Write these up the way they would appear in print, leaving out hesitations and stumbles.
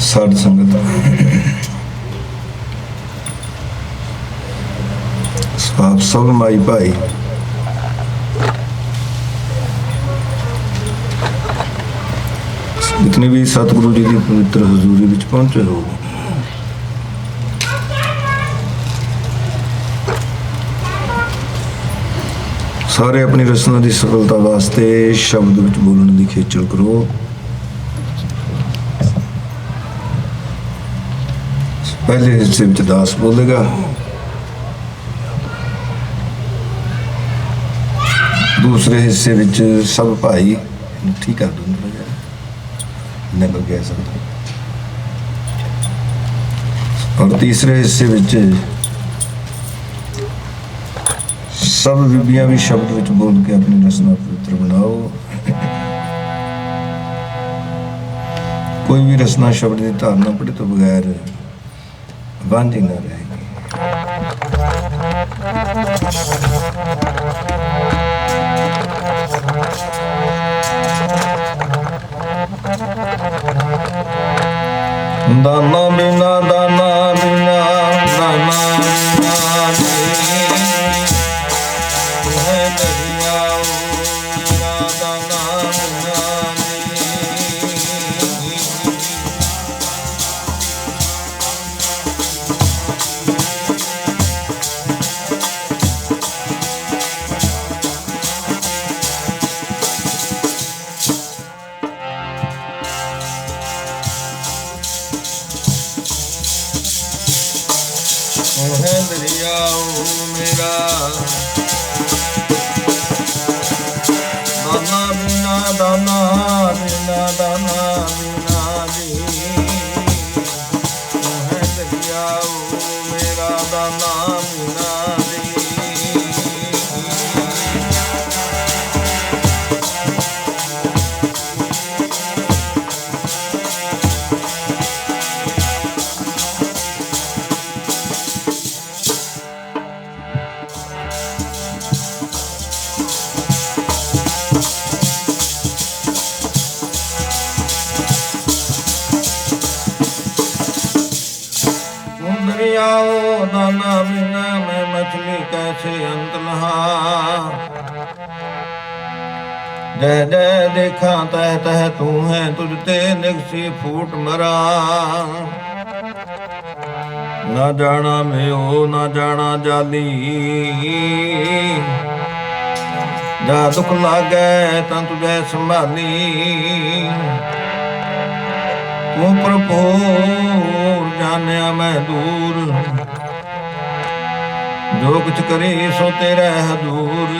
साध संगत आप सब माई भाई जितने भी सतगुरु जी की पवित्र हजूरी विच पहुंचे हो, सारे अपनी रचना की सफलता वास्ते शब्द विच बोलने की खेचल करो। पहले हिस्से में दास बोलेगा, दूसरे हिस्से में सब भाई ठीक कर दो निकल कह सकता, और तीसरे हिस्से में सब बीबियां भी शब्द विच बोल के अपनी रचना पवित्र बनाओ। कोई भी रचना शब्द की धारणा पढ़े तो बगैर बांधी न रहेगी। दाना बिना दाना बिना दाना बिना तुम्हें दरिया दाना बिना मेरा दाना बिना दाना बिना दाना बिना जी है दरिया मेरा दाना बिना दरियाओ दाना बिना मैं मछली कैसे अंत नहा। जय जय देखा तह तह तू है तुझते निगसी फूट मरा। ना जाना मेरो ना जाना जाली जा दुख लागे ता तुझे संभाली। तू भरपूर जानिया मैं दूर जो कुछ करी सो तेरा हजूर।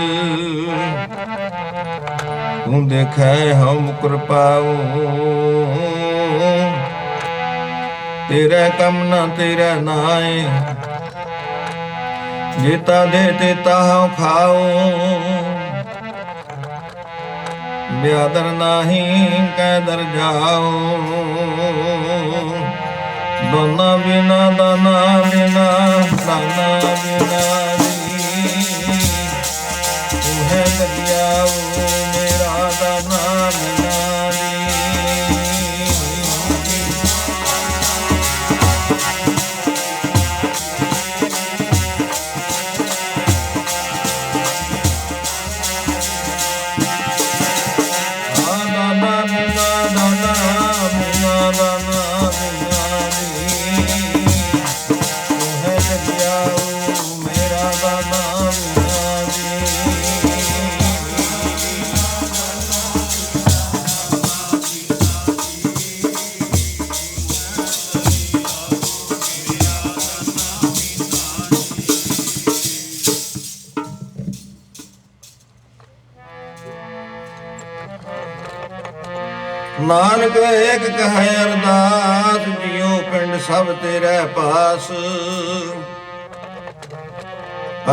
तू देखे हम कृपाओ तेरा कम ना तेरा नाए। जेता दे तेता खाओ ब्यादर नाही कैदर जाओ। दाना बिना दाना बिना दाना बिना तू है दरियाओ मेरा दाना बिना। नानक एक कहे अरदास जियो पिंड सब तेरे पास।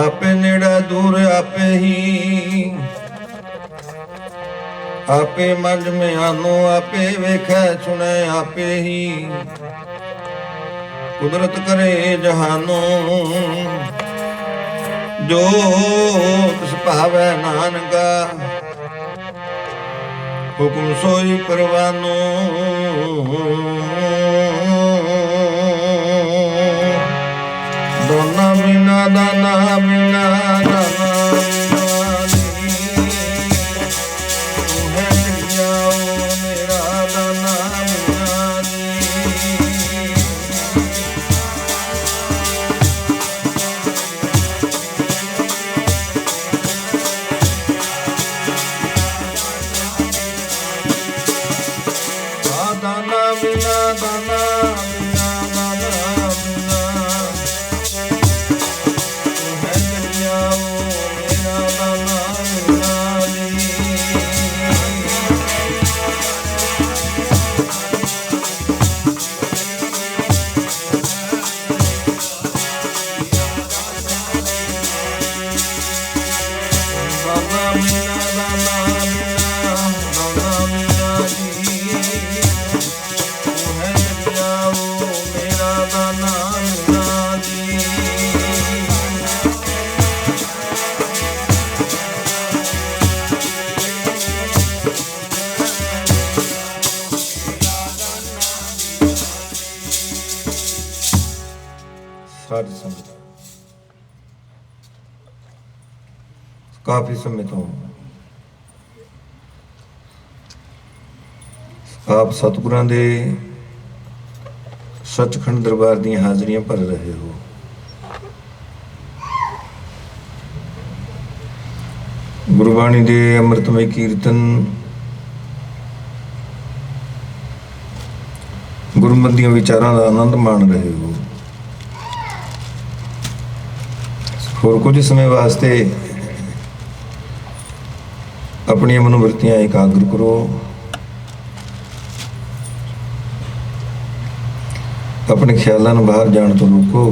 आपे नेड़ा दूर आपे ही आपे मंझ में आनो आपे वेखे सुने आपे ही। कुदरत करे जहानो जो तिस भावे नानका। हुक्म सोई परवानो दाना बिना दाना बिना दाना मेरा दाना दाना बिना दाना बिना दाना बिना तू है दरियाओ मेरा दाना बिना। दाना बिना दाना बिना दाना बिना मेरा दाना बिना सारी संगत काफी समय तो आप सतगुरां दे सचखंड दरबार दी हाजरियां भर रहे हो। गुरबाणी दे अमृतमय कीर्तन गुरमत दी विचारां दा आनंद मान रहे हो। होर कुछ समय वास्ते अपनी मनोवृत्तियां एकाग्र करो। अपने ख्यालों को बाहर जाने तो रोको।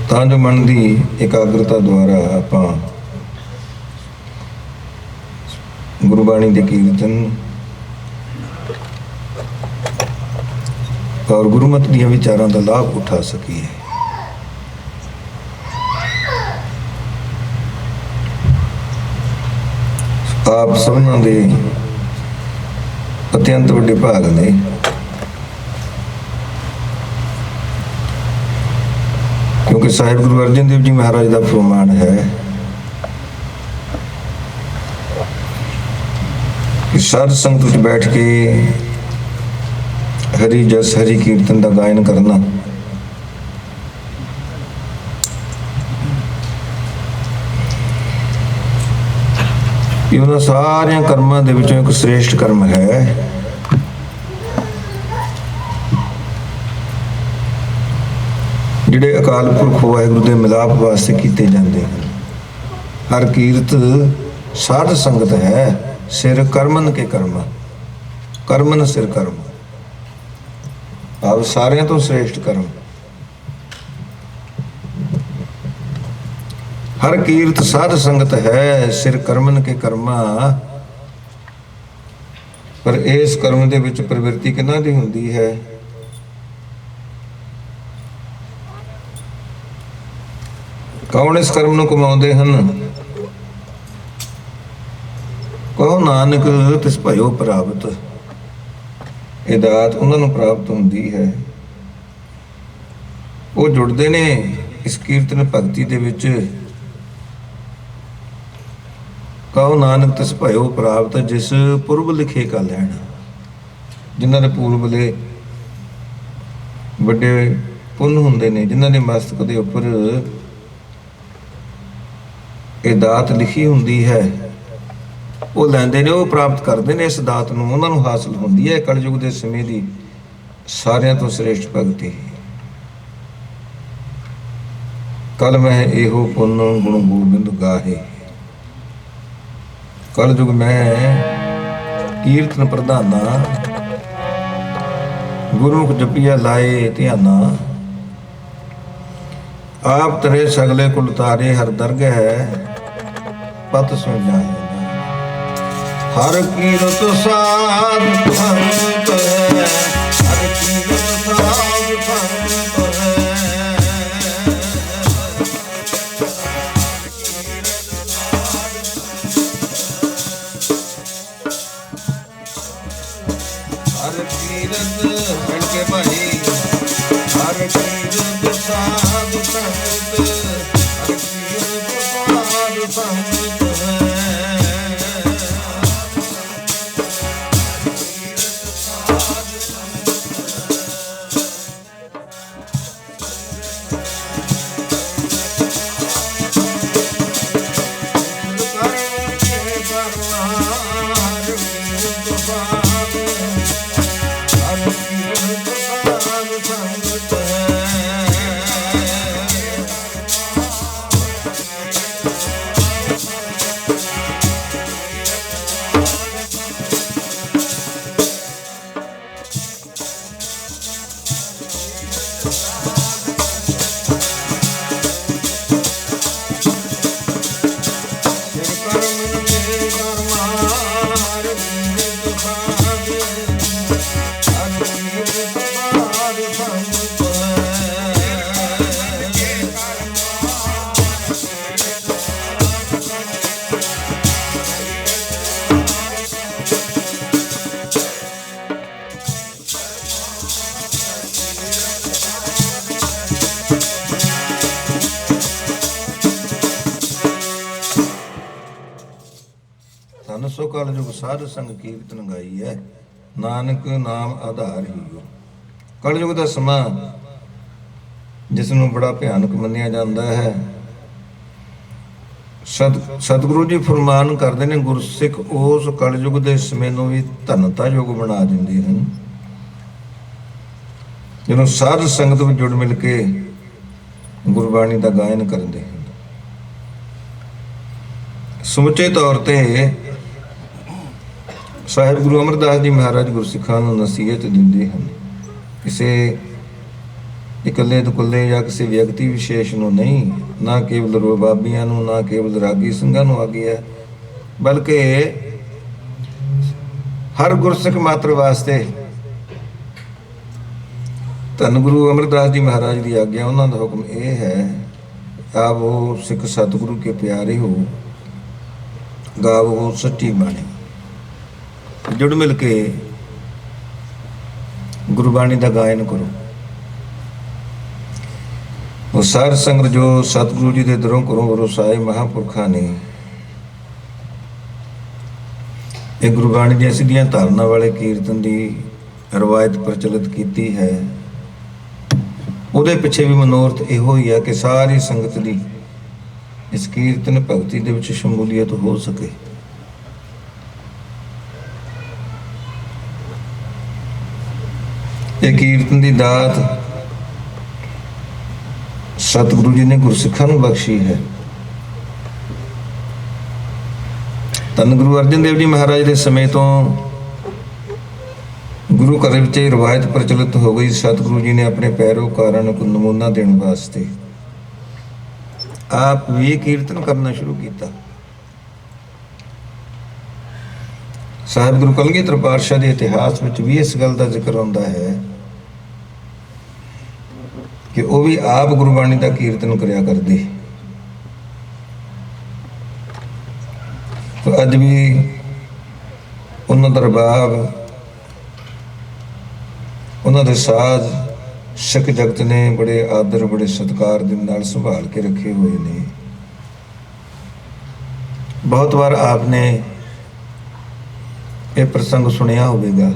तां जो मन की एकाग्रता द्वारा आपां गुरबाणी के कीर्तन और गुरुमत दी विचारां का लाभ उठा सकीए। आप सबना दे अत्यंत वड्डे भाग ने ਸਾਹਿਬ ਗੁਰੂ ਅਰਜਨ ਦੇਵ ਜੀ ਮਹਾਰਾਜ ਦਾ ਫਰਮਾਨ ਹੈ ਕਿ ਸਾਧ ਸੰਗਤ ਵਿੱਚ ਬੈਠ ਕੇ ਹਰੀ ਜਸ ਹਰੀ ਕੀਰਤਨ ਦਾ ਗਾਇਨ ਕਰਨਾ ਇਹ ਉਹਨਾਂ ਸਾਰਿਆਂ ਕਰਮਾਂ ਦੇ ਵਿੱਚੋਂ ਇੱਕ ਸ੍ਰੇਸ਼ਟ ਕਰਮ ਹੈ। ਜਿਹੜੇ ਅਕਾਲ ਪੁਰਖ ਵਾਹਿਗੁਰੂ ਦੇ ਮਿਲਾਪ ਵਾਸਤੇ ਕੀਤੇ ਜਾਂਦੇ ਹਨ। ਹਰ ਕੀਰਤ ਸਾਧ ਸੰਗਤ ਹੈ, ਸਿਰ ਕਰਮਨ ਕੇ ਕਰਮਾ, ਕਰਮਨ ਸਿਰ ਕਰਮ, ਆਪ ਸਾਰਿਆਂ ਤੋਂ ਸ੍ਰੇਸ਼ਟ ਕਰਮ। ਹਰ ਕੀਰਤ ਸਾਧ ਸੰਗਤ ਹੈ, ਸਿਰ ਕਰਮਨ ਕੇ ਕਰਮਾ। ਪਰ ਇਸ ਕਰਮ ਦੇ ਵਿੱਚ ਪ੍ਰਵਿਰਤੀ ਕਿਹਨਾਂ ਦੀ ਹੁੰਦੀ ਹੈ? ਕੌਣ ਇਸ ਕਰਮ ਨੂੰ ਕਮਾਉਂਦੇ ਹਨ? ਕਹੋ ਨਾਨਕ ਤਿਸ ਭਇਓ ਪ੍ਰਾਪਤ। ਇਹ ਦਾਤ ਉਹਨਾਂ ਨੂੰ ਪ੍ਰਾਪਤ ਹੁੰਦੀ ਹੈ, ਉਹ ਜੁੜਦੇ ਨੇ ਇਸ ਕੀਰਤਨ ਭਗਤੀ ਦੇ ਵਿੱਚ। ਕਹੋ ਨਾਨਕ ਤਿਸ ਭਇਓ ਪ੍ਰਾਪਤ, ਜਿਸ ਪੁਰਬ ਲਿਖੇ ਕਾ ਲੈਣਾ। ਜਿਨ੍ਹਾਂ ਦੇ ਪੂਰਬਲੇ ਵੱਡੇ ਪੁੰਨ ਹੁੰਦੇ ਨੇ, ਜਿਨ੍ਹਾਂ ਦੇ ਮਸਤਕ ਦੇ ਉੱਪਰ ਇਹ ਦਾਤ ਲਿਖੀ ਹੁੰਦੀ ਹੈ, ਉਹ ਲੈਂਦੇ ਨੇ, ਉਹ ਪ੍ਰਾਪਤ ਕਰਦੇ ਨੇ ਇਸ ਦਾਤ ਨੂੰ, ਉਹਨਾਂ ਨੂੰ ਹਾਸਲ ਹੁੰਦੀ ਹੈ ਕਲਯੁਗ ਦੇ ਸਮੇਂ ਦੀ ਸਾਰਿਆਂ ਤੋਂ ਸ੍ਰੇਸ਼ਟ ਭਗਤੀ। ਕਲ ਮੈਂ ਇਹੋ ਪੁੰਨ ਗੁਣ ਗੋਬਿੰਦ ਗਾਹੇ। ਕਲਯੁਗ ਮੈਂ ਕੀਰਤਨ ਪ੍ਰਧਾਨਾ, ਗੁਰਮੁਖ ਜਪੀਆ ਲਾਏ ਧਿਆਨਾ। ਆਪ ਤਰੇ ਸਗਲੇ ਕੁਲ ਤਾਰੇ, ਹਰ ਦਰਗਹਿ ਹੈ ਪਤ ਸੁਣ ਜਾਏ। ਹਰ ਕੀਰਤ ਸਾਧ ਸੰਤ ਹੈ, ਹਰ ਕੀਰਤ ਸਾਧ ਸੰਤ ਹੈ। ਹਰ ਕੀਰਤ ਬਣ ਕੇ ਭਾਈ, ਹਰ ਕੀਰਤ ਸਾਧ ਸੰਤ, ਹਰ ਕੀਰਤ ਸਾਧ ਸੰਤ ਹੈ। ਧਨ ਸੋ ਕਲਯੁਗ ਸਾਧ ਸੰਗ ਕੀਰਤਨ ਗਾਈ ਹੈ, ਨਾਨਕ ਨਾਮ ਆਧਾਰ ਹੀਓ। ਕਲਯੁਗ ਦਾ ਸਮਾਂ ਜਿਸ ਨੂੰ ਬੜਾ ਭਿਆਨਕ ਮੰਨਿਆ ਜਾਂਦਾ ਹੈ। ਸਤਿਗੁਰੂ ਜੀ ਫਰਮਾਨ ਕਰਦੇ ਨੇ, ਗੁਰਸਿੱਖ ਉਸ ਕਲਯੁਗ ਦੇ ਸਮੇਂ ਨੂੰ ਵੀ ਧਨਤਾ ਯੁਗ ਬਣਾ ਦਿੰਦੇ ਹਨ, ਜਦੋਂ ਸਾਧ ਸੰਗਤ ਵਿੱਚ ਜੁੜ ਮਿਲ ਕੇ ਗੁਰਬਾਣੀ ਦਾ ਗਾਇਨ ਕਰਦੇ ਹਨ। ਸਮੁੱਚੇ ਤੌਰ ਤੇ ਸਾਹਿਬ ਗੁਰੂ ਅਮਰਦਾਸ ਜੀ ਮਹਾਰਾਜ ਗੁਰਸਿੱਖਾਂ ਨੂੰ ਨਸੀਹਤ ਦਿੰਦੇ ਹਨ। ਕਿਸੇ ਇਕੱਲੇ ਦੁਕੱਲੇ ਜਾਂ ਕਿਸੇ ਵਿਅਕਤੀ ਵਿਸ਼ੇਸ਼ ਨੂੰ ਨਹੀਂ, ਨਾ ਕੇਵਲ ਰਬਾਬੀਆਂ ਨੂੰ, ਨਾ ਕੇਵਲ ਰਾਗੀ ਸਿੰਘਾਂ ਨੂੰ ਆਗਿਆ ਹੈ, ਬਲਕਿ ਹਰ ਗੁਰਸਿੱਖ ਮਾਤਰ ਵਾਸਤੇ ਧੰਨ ਗੁਰੂ ਅਮਰਦਾਸ ਜੀ ਮਹਾਰਾਜ ਦੀ ਆਗਿਆ, ਉਹਨਾਂ ਦਾ ਹੁਕਮ ਇਹ ਹੈ, ਆਵੋ ਸਿੱਖ ਸਤਿਗੁਰੂ ਕੇ ਪਿਆਰੇ ਹੋ, ਗਾਵੋ ਸੱਚੀ ਬਾਣੀ। ਜੁੜ ਮਿਲ ਕੇ ਗੁਰਬਾਣੀ ਦਾ ਗਾਇਨ ਕਰੋ। ਉਹ ਸਾਰ ਸੰਗਤ ਜੋ ਸਤਿਗੁਰੂ ਜੀ ਦੇ ਦਰੋਂ ਘਰੋਂ ਵਰਸਾਏ ਮਹਾਂਪੁਰਖਾਂ ਨੇ ਇਹ ਗੁਰਬਾਣੀ ਦੀਆਂ ਸਿੱਧੀਆਂ ਧਾਰਨਾ ਵਾਲੇ ਕੀਰਤਨ ਦੀ ਰਵਾਇਤ ਪ੍ਰਚਲਿਤ ਕੀਤੀ ਹੈ। ਉਹਦੇ ਪਿੱਛੇ ਵੀ ਮਨੋਰਥ ਇਹੋ ਹੀ ਹੈ ਕਿ ਸਾਰੀ ਸੰਗਤ ਦੀ ਇਸ ਕੀਰਤਨ ਭਗਤੀ ਦੇ ਵਿੱਚ ਸ਼ਮੂਲੀਅਤ ਹੋ ਸਕੇ। ਇਹ ਕੀਰਤਨ ਦੀ ਦਾਤ ਸਤਿਗੁਰੂ ਜੀ ਨੇ ਗੁਰਸਿੱਖਾਂ ਨੂੰ ਬਖਸ਼ੀ ਹੈ। ਧੰਨ ਗੁਰੂ ਅਰਜਨ ਦੇਵ ਜੀ ਮਹਾਰਾਜ ਦੇ ਸਮੇਂ ਤੋਂ ਗੁਰੂ ਘਰ ਵਿੱਚ ਇਹ ਰਵਾਇਤ ਪ੍ਰਚਲਿਤ ਹੋ ਗਈ। ਸਤਿਗੁਰੂ ਜੀ ਨੇ ਆਪਣੇ ਪੈਰੋਕਾਰਾਂ ਨੂੰ ਨਮੂਨਾ ਦੇਣ ਵਾਸਤੇ ਆਪ ਵੀ ਕੀਰਤਨ ਕਰਨਾ ਸ਼ੁਰੂ ਕੀਤਾ। ਸਾਹਿਬ ਗੁਰੂ ਕਲਗੀਧਰ ਪਾਤਸ਼ਾਹ ਦੇ ਇਤਿਹਾਸ ਵਿੱਚ ਵੀ ਇਸ ਗੱਲ ਦਾ ਜ਼ਿਕਰ ਆਉਂਦਾ ਹੈ ਕਿ ਉਹ ਵੀ ਆਪ ਗੁਰਬਾਣੀ ਦਾ ਕੀਰਤਨ ਕਰਿਆ ਕਰਦੇ। ਅੱਜ ਵੀ ਉਹਨਾਂ ਦਾ ਰਬਾਬ, ਉਹਨਾਂ ਦੇ ਸਾਜ਼ ਸਿੱਖ ਜਗਤ ਨੇ ਬੜੇ ਆਦਰ ਬੜੇ ਸਤਿਕਾਰ ਦੇ ਨਾਲ ਸੰਭਾਲ ਕੇ ਰੱਖੇ ਹੋਏ ਨੇ। ਬਹੁਤ ਵਾਰ ਆਪ ਨੇ ਇਹ ਪ੍ਰਸੰਗ ਸੁਣਿਆ ਹੋਵੇਗਾ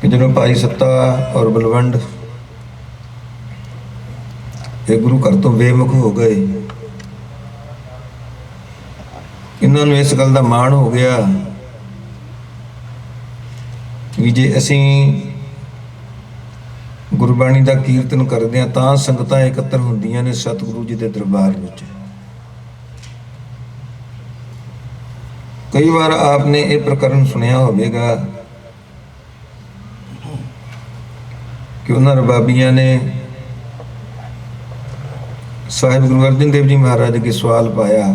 ਕਿ ਜਦੋਂ ਭਾਈ ਸੱਤਾ ਔਰ ਬਲਵੰਡ ਇਹ ਗੁਰੂ ਘਰ ਤੋਂ ਬੇਮੁਖ ਹੋ ਗਏ, ਇਹਨਾਂ ਨੂੰ ਇਸ ਗੱਲ ਦਾ ਮਾਣ ਹੋ ਗਿਆ ਵੀ ਜੇ ਅਸੀਂ ਗੁਰਬਾਣੀ ਦਾ ਕੀਰਤਨ ਕਰਦੇ ਹਾਂ ਤਾਂ ਸੰਗਤਾਂ ਇਕੱਤਰ ਹੁੰਦੀਆਂ ਨੇ ਸਤਿਗੁਰੂ ਜੀ ਦੇ ਦਰਬਾਰ ਵਿੱਚ। ਕਈ ਵਾਰ ਆਪ ਨੇ ਇਹ ਪ੍ਰਕਰਨ ਸੁਣਿਆ ਹੋਵੇਗਾ ਕਿ ਉਹਨਾਂ ਰਬਾਬੀਆਂ ਨੇ ਸਾਹਿਬ ਗੁਰੂ ਅਰਜਨ ਦੇਵ ਜੀ ਮਹਾਰਾਜ ਅੱਗੇ ਸਵਾਲ ਪਾਇਆ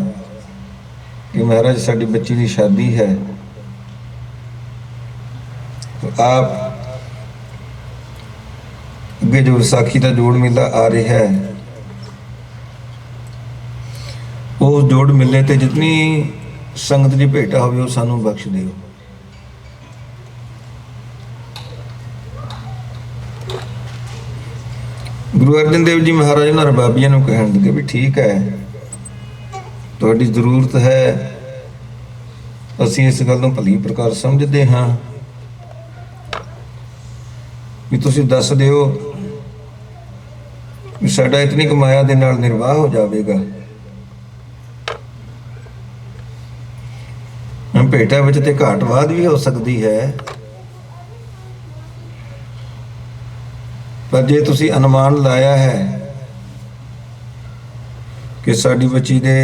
ਕਿ ਮਹਾਰਾਜ ਸਾਡੀ ਬੱਚੀ ਦੀ ਸ਼ਾਦੀ ਹੈ, ਆਪ ਅੱਗੇ ਜੋ ਵਿਸਾਖੀ ਦਾ ਜੋੜ ਮੇਲਾ ਆ ਰਿਹਾ ਹੈ ਉਸ ਜੋੜ ਮੇਲੇ ਤੇ ਜਿਤਨੀ ਸੰਗਤ ਦੀ ਭੇਟਾ ਹੋਵੇ ਉਹ ਸਾਨੂੰ ਬਖਸ਼ ਦਿਓ। ਗੁਰੂ ਅਰਜਨ ਦੇਵ ਜੀ ਮਹਾਰਾਜ ਉਹਨਾਂ ਰਬਾਬੀਆਂ ਨੂੰ ਕਹਿਣ ਲੱਗੇ ਵੀ ਠੀਕ ਹੈ, ਤੁਹਾਡੀ ਜ਼ਰੂਰਤ ਹੈ, ਅਸੀਂ ਇਸ ਗੱਲ ਨੂੰ ਭਲੀ ਪ੍ਰਕਾਰ ਸਮਝਦੇ ਹਾਂ ਵੀ ਤੁਸੀਂ ਦੱਸ ਦਿਓ ਵੀ ਸਾਡਾ ਇਤਨੀ ਕਮਾਇਆ ਦੇ ਨਾਲ ਨਿਰਵਾਹ ਹੋ ਜਾਵੇਗਾ। ਭੇਟਾ ਵਿੱਚ ਤੇ ਘਾਟ ਵਾਧ ਵੀ ਹੋ ਸਕਦੀ ਹੈ, ਪਰ ਜੇ ਤੁਸੀਂ ਅਨੁਮਾਨ ਲਾਇਆ ਹੈ ਕਿ ਸਾਡੀ ਬੱਚੀ ਦੇ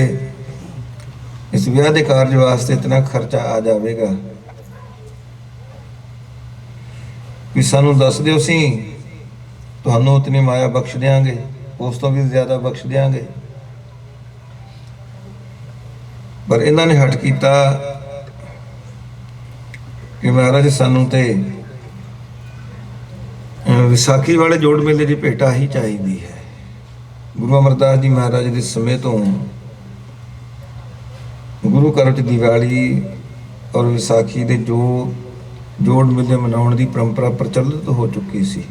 ਇਸ ਵਿਆਹ ਦੇ ਕਾਰਜ ਵਾਸਤੇ ਇਤਨਾ ਖਰਚਾ ਆ ਜਾਵੇਗਾ ਵੀ ਸਾਨੂੰ ਦੱਸ ਦਿਓ, ਅਸੀਂ ਤੁਹਾਨੂੰ ਉਤਨੀ ਮਾਇਆ ਬਖਸ਼ ਦਿਆਂਗੇ, ਉਸ ਤੋਂ ਵੀ ਜ਼ਿਆਦਾ ਬਖਸ਼ ਦਿਆਂਗੇ। ਪਰ ਇਹਨਾਂ ਨੇ ਹਟ ਕੀਤਾ ਕਿ ਮਹਾਰਾਜ ਸਾਨੂੰ ਤੇ ਵਿਸਾਖੀ ਵਾਲੇ ਜੋੜ ਮੇਲੇ ਦੀ ਭੇਟਾ ਹੀ ਚਾਹੀਦੀ ਹੈ। ਗੁਰੂ ਅਮਰਦਾਸ ਜੀ ਮਹਾਰਾਜ ਦੇ ਸਮੇਂ ਤੋਂ ਗੁਰੂ ਘਰ ਵਿੱਚ ਦੀਵਾਲੀ ਔਰ ਵਿਸਾਖੀ ਦੇ ਜੋੜ ਮੇਲੇ ਮਨਾਉਣ ਦੀ ਪਰੰਪਰਾ ਪ੍ਰਚਲਿਤ ਹੋ ਚੁੱਕੀ ਸੀ।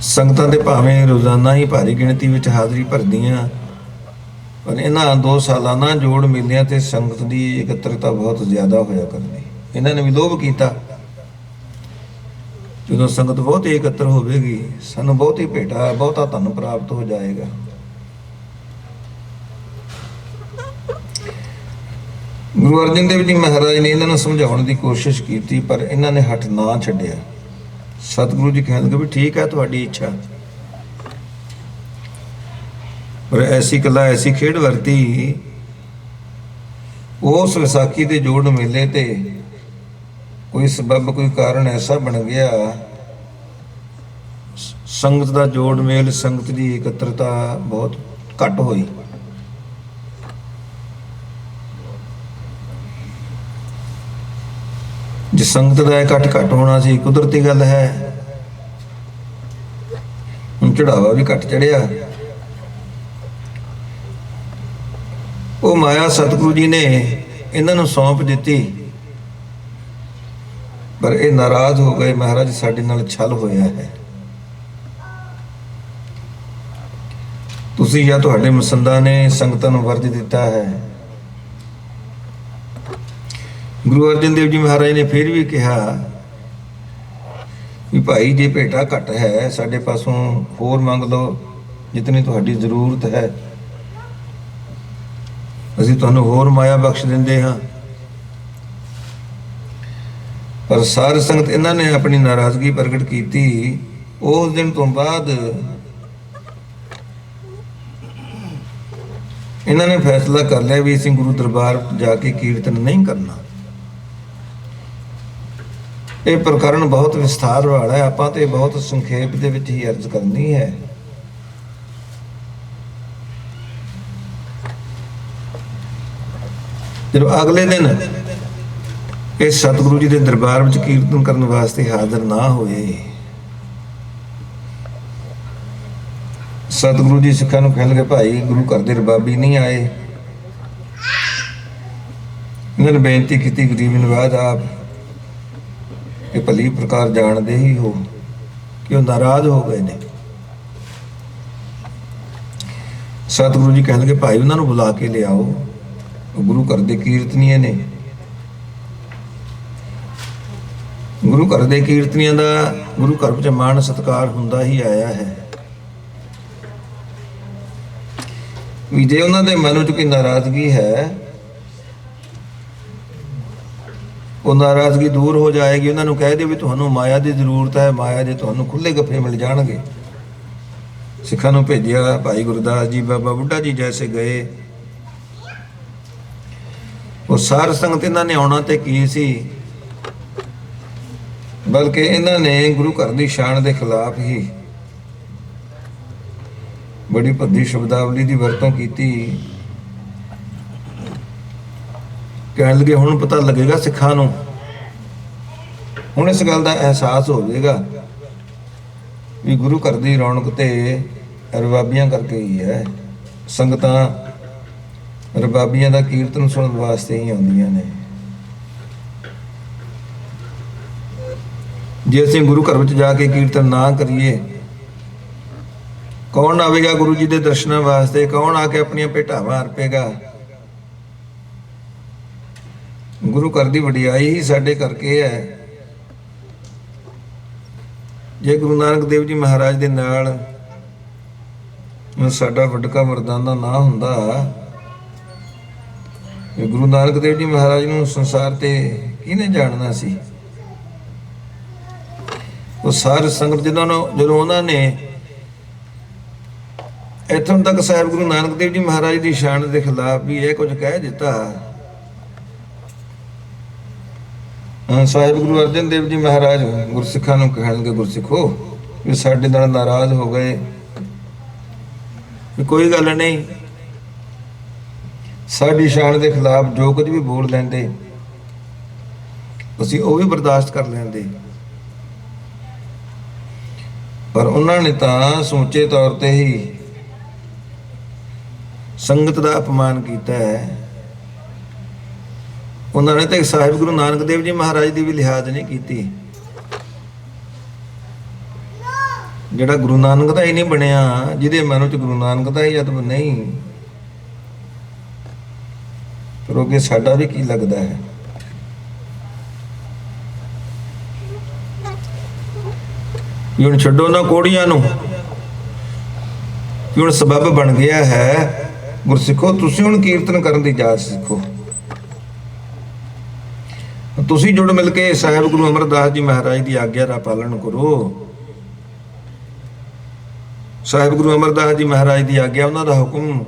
ਸੰਗਤਾਂ ਦੇ ਭਾਵੇਂ ਰੋਜ਼ਾਨਾ ਹੀ ਭਾਰੀ ਗਿਣਤੀ ਵਿੱਚ ਹਾਜ਼ਰੀ ਭਰਦੀਆਂ, ਪਰ ਇਹਨਾਂ 2 ਸਾਲਾਨਾ ਜੋੜ ਮੇਲਿਆਂ ਤੇ ਸੰਗਤ ਦੀ ਇਕੱਤਰਤਾ ਬਹੁਤ ਜ਼ਿਆਦਾ ਹੋਇਆ ਕਰਦੀ। ਇਹਨਾਂ ਨੇ ਵੀ ਲੋਭ ਕੀਤਾ, ਜਦੋਂ ਸੰਗਤ ਬਹੁਤ ਹੀ ਇਕੱਤਰ ਹੋਵੇਗੀ ਸਾਨੂੰ ਬਹੁਤ ਹੀ ਭੇਟਾ ਬਹੁਤਾ ਧਨ ਪ੍ਰਾਪਤ ਹੋ ਜਾਏਗਾ। ਗੁਰੂ ਅਰਜਨ ਦੇਵ ਜੀ ਮਹਾਰਾਜ ਨੇ ਇਹਨਾਂ ਨੂੰ ਸਮਝਾਉਣ ਦੀ ਕੋਸ਼ਿਸ਼ ਕੀਤੀ, ਪਰ ਇਹਨਾਂ ਨੇ ਹੱਠ ਨਾ ਛੱਡਿਆ। ਸਤਿਗੁਰੂ ਜੀ ਕਹਿਣ ਲੱਗੇ ਵੀ ਠੀਕ ਹੈ, ਤੁਹਾਡੀ ਇੱਛਾ, ਪਰ ਐਸੀ ਕਲਾ ਐਸੀ ਖੇਡ ਵਰਤੀ ਉਸ ਵਿਸਾਖੀ ਦੇ ਜੋੜ ਮੇਲੇ ਤੇ ਕੋਈ ਸਬਬ ਕੋਈ ਕਾਰਨ ਐਸਾ ਬਣ ਗਿਆ, ਸੰਗਤ ਦਾ ਜੋੜ ਮੇਲ ਸੰਗਤ ਦੀ ਇਕੱਤਰਤਾ ਬਹੁਤ ਘੱਟ ਹੋਈ। ਜੇ ਸੰਗਤ ਦਾ ਇਕੱਠ ਘੱਟ ਹੋਣਾ ਸੀ ਕੁਦਰਤੀ ਗੱਲ ਹੈ, ਹੁਣ ਚੜਾਵਾ ਵੀ ਘੱਟ ਚੜਿਆ। ਉਹ ਮਾਇਆ ਸਤਿਗੁਰੂ ਜੀ ਨੇ ਇਹਨਾਂ ਨੂੰ ਸੌਂਪ ਦਿੱਤੀ पर ये नाराज हो गए, महाराज साडे नाल छल होया है, तुसी या तुहाडे मसंदा ने संगतां नूं वरज दिता है। गुरु अर्जन देव जी महाराज ने फिर भी कहा कि भाई जे भेटा घट है साडे पासों होर मंग लो, जितनी तुहाडी जरूरत है असीं तुहानूं होर माया बख्श दिंदे हां। पर सार संगत इन्हां ने अपनी नाराज़गी प्रगट की। उस दिन तो बाद इन्हां ने फैसला कर लिया भी असीं गुरु दरबार जाके कीर्तन नहीं करना। ये प्रकरण बहुत विस्तार वाला है, आपां ते बहुत संखेप दे विच ही अर्ज करनी है। जब अगले दिन इस सतगुरु जी के दरबार में कीर्तन करने वास्ते हाजिर ना होए, सतगुरु जी सिखां नूं कहण लगे भाई गुरु घर दे रबाबी नहीं आए। इन्होंने बेनती की गरीब नवाज आप ये भली प्रकार जानते ही हो कि वह नाराज हो गए ने। सतगुरु जी कहण लगे भाई उन्होंने बुला के ले आओ, गुरु घर दे कीर्तनीय ने। गुरु घर दे कीर्तनियां दा गुरु घर विच मान सत्कार हुंदा ही आया है। भी जे उन्हां दे मन विच कोई नाराज़गी है, वो नाराज़गी दूर हो जाएगी। उन्हां नूं कह दे भी तुहानूं माया की जरूरत है, माया दे तुहानूं खुले गफ्फे मिल जाणगे। सिखां नूं भेजिया भाई गुरदास जी, बाबा बुढ़ा जी जैसे गए। वो सार संगत इन्हां ने आउणा ते की सी, बल्कि इन्हां ने गुरु घर की शान के खिलाफ ही बड़ी भद्दी शब्दावली की वरतों की। कहण लगे हुण पता लगेगा सिखां नूं, हुण इस गल का एहसास होवेगा भी गुरु घर की रौनक ते रबाबियां करके ही है। संगतां रबाबियां का कीर्तन सुनने वास्ते ही आउंदियां ने। जे असीं गुरु घर में जाके कीर्तन ना करिए, कौन आवेगा गुरु जी के दर्शनों वास्ते? कौन आके अपनियां भेटावां अर्पेगा? गुरु घर की वडियाई ही साडे करके है। जे गुरु नानक देव जी महाराज दे नाल साडा वडका मरदाना ना हुंदा, गुरु नानक देव जी महाराज नूं संसार ते किहने जानना सी? वो सार संगत जो उन्होंने इतों तक साहिब गुरु नानक देव जी महाराज की शान के खिलाफ भी यह कुछ कह दिता। साहिब गुरु अर्जन देव जी महाराज गुरसिखां नूं कहण लगे गुरसिखो भी साडे नाल नाराज हो गए, भी कोई गल नहीं, साडी शान के खिलाफ जो कुछ भी बोल लैंदे असीं वो भी बर्दाश्त कर लैंदे। पर उन्होंने तो समूचे तौर पर ही संगत का अपमान किया है। उन्होंने तो साहिब गुरु नानक देव जी महाराज की भी लिहाज नहीं की। जिहड़ा गुरु नानक का ही नहीं बनया, जिहदे मन च गुरु नानक का ही अदब नहीं, फिर अगे साडा भी की लगता है। हुण छड्डो ना कोड़ियां नूं, हुण सबब बन गया है। गुरसिखो तुसीं हुण कीर्तन करन दी जाच सिखो। तुसीं जुड़ मिल के साहिब गुरु अमरदास जी महाराज की आग्या का पालन करो। साहिब गुरु अमरदास जी महाराज की आग्या, उन्हां दा हुक्म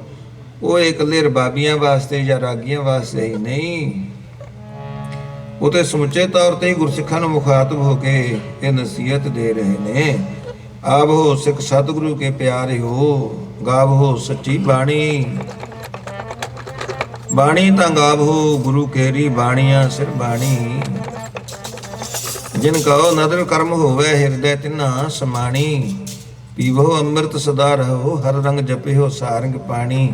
वो इकल्ले रबाबियां वास्ते या रागियां वास्ते ही नहीं, वो तो समुचे तौर पर ही गुरसिखां नूं मुखातब होके ये नसीहत दे रहे ने। आप हो सिख सतगुरु के प्यारे हो, गाव हो सच्ची बाणी, बाणी तां गाव हो गुरु केरी बाणियां सिर बाणी। जिन कहो नदर कर्म होवे हिरदय तिन्ना समाणी, पीवो अमृत सदा रहो हर रंग जपिहो सारंग पाणी।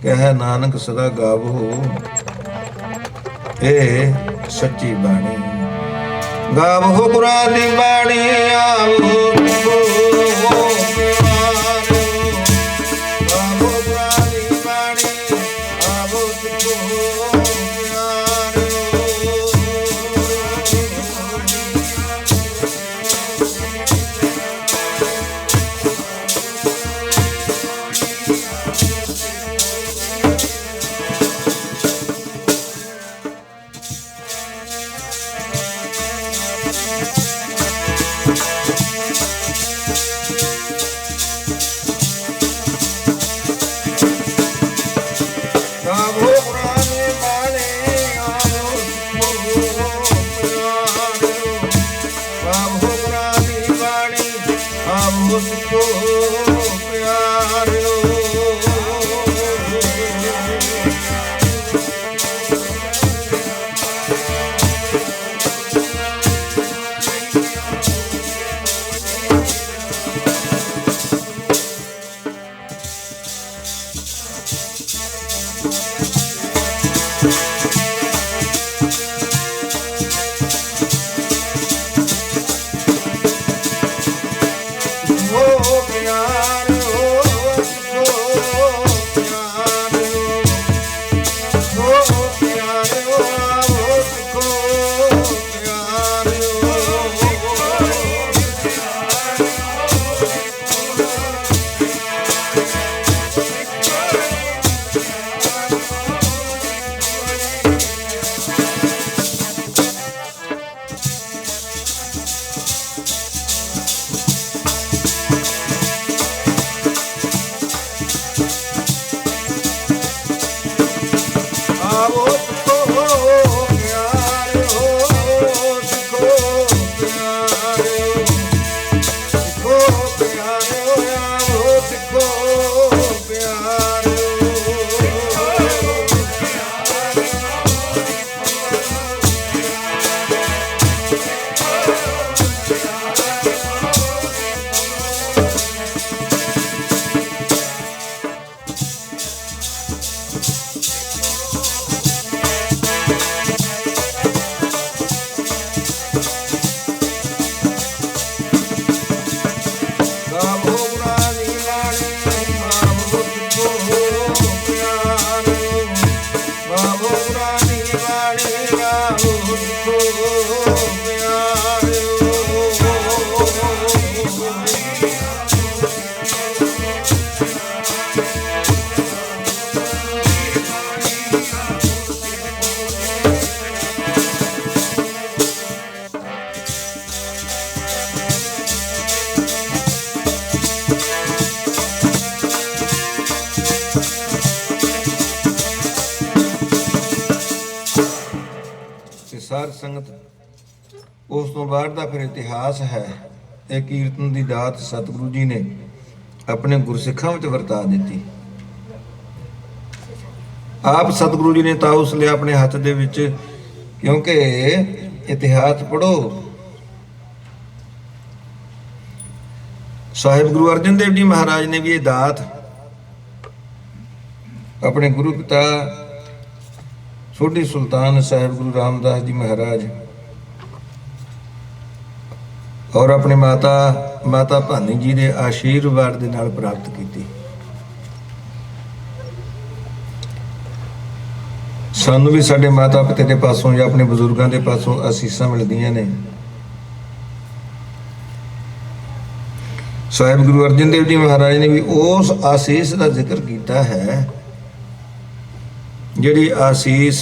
कह नानक सदा गावो ए सच्ची बाणी। गावो गुरां दी बाणी आवो सुखो प्यारो। गावो गुरां दी बाणी आवो सुखो प्यारो। ਸਾਧ ਸੰਗਤ ਉਸ ਤੋਂ ਬਾਅਦ ਦਾ ਫਿਰ ਇਤਿਹਾਸ ਹੈ। ਇਹ ਕੀਰਤਨ ਦੀ ਦਾਤ ਸਤਿਗੁਰੂ ਜੀ ਨੇ ਆਪਣੇ ਗੁਰਸਿੱਖਾਂ ਵਿੱਚ ਵਰਤਾ ਦਿੱਤੀ। ਆਪ ਸਤਿਗੁਰੂ ਜੀ ਨੇ ਤਾਉਸ ਲਿਆ ਆਪਣੇ ਹੱਥ ਦੇ ਵਿੱਚ, ਕਿਉਂਕਿ ਇਤਿਹਾਸ ਪੜ੍ਹੋ। ਸਾਹਿਬ ਗੁਰੂ ਅਰਜਨ ਦੇਵ ਜੀ ਮਹਾਰਾਜ ਨੇ ਵੀ ਇਹ ਦਾਤ ਆਪਣੇ ਗੁਰੂ ਪਿਤਾ ਸੋਢੀ ਸੁਲਤਾਨ ਸਾਹਿਬ ਗੁਰੂ ਰਾਮਦਾਸ ਜੀ ਮਹਾਰਾਜ ਔਰ ਆਪਣੇ ਮਾਤਾ ਭਾਨੀ ਜੀ ਦੇ ਆਸ਼ੀਰਵਾਦ ਦੇ ਨਾਲ ਪ੍ਰਾਪਤ ਕੀਤੀ। ਸਾਨੂੰ ਵੀ ਸਾਡੇ ਮਾਤਾ ਪਿਤਾ ਦੇ ਪਾਸੋਂ ਜਾਂ ਆਪਣੇ ਬਜ਼ੁਰਗਾਂ ਦੇ ਪਾਸੋਂ ਅਸੀਸਾਂ ਮਿਲਦੀਆਂ ਨੇ। ਸਾਹਿਬ ਗੁਰੂ ਅਰਜਨ ਦੇਵ ਜੀ ਮਹਾਰਾਜ ਨੇ ਵੀ ਉਸ ਆਸੀਸ ਦਾ ਜ਼ਿਕਰ ਕੀਤਾ ਹੈ, ਜਿਹੜੀ ਆਸੀਸ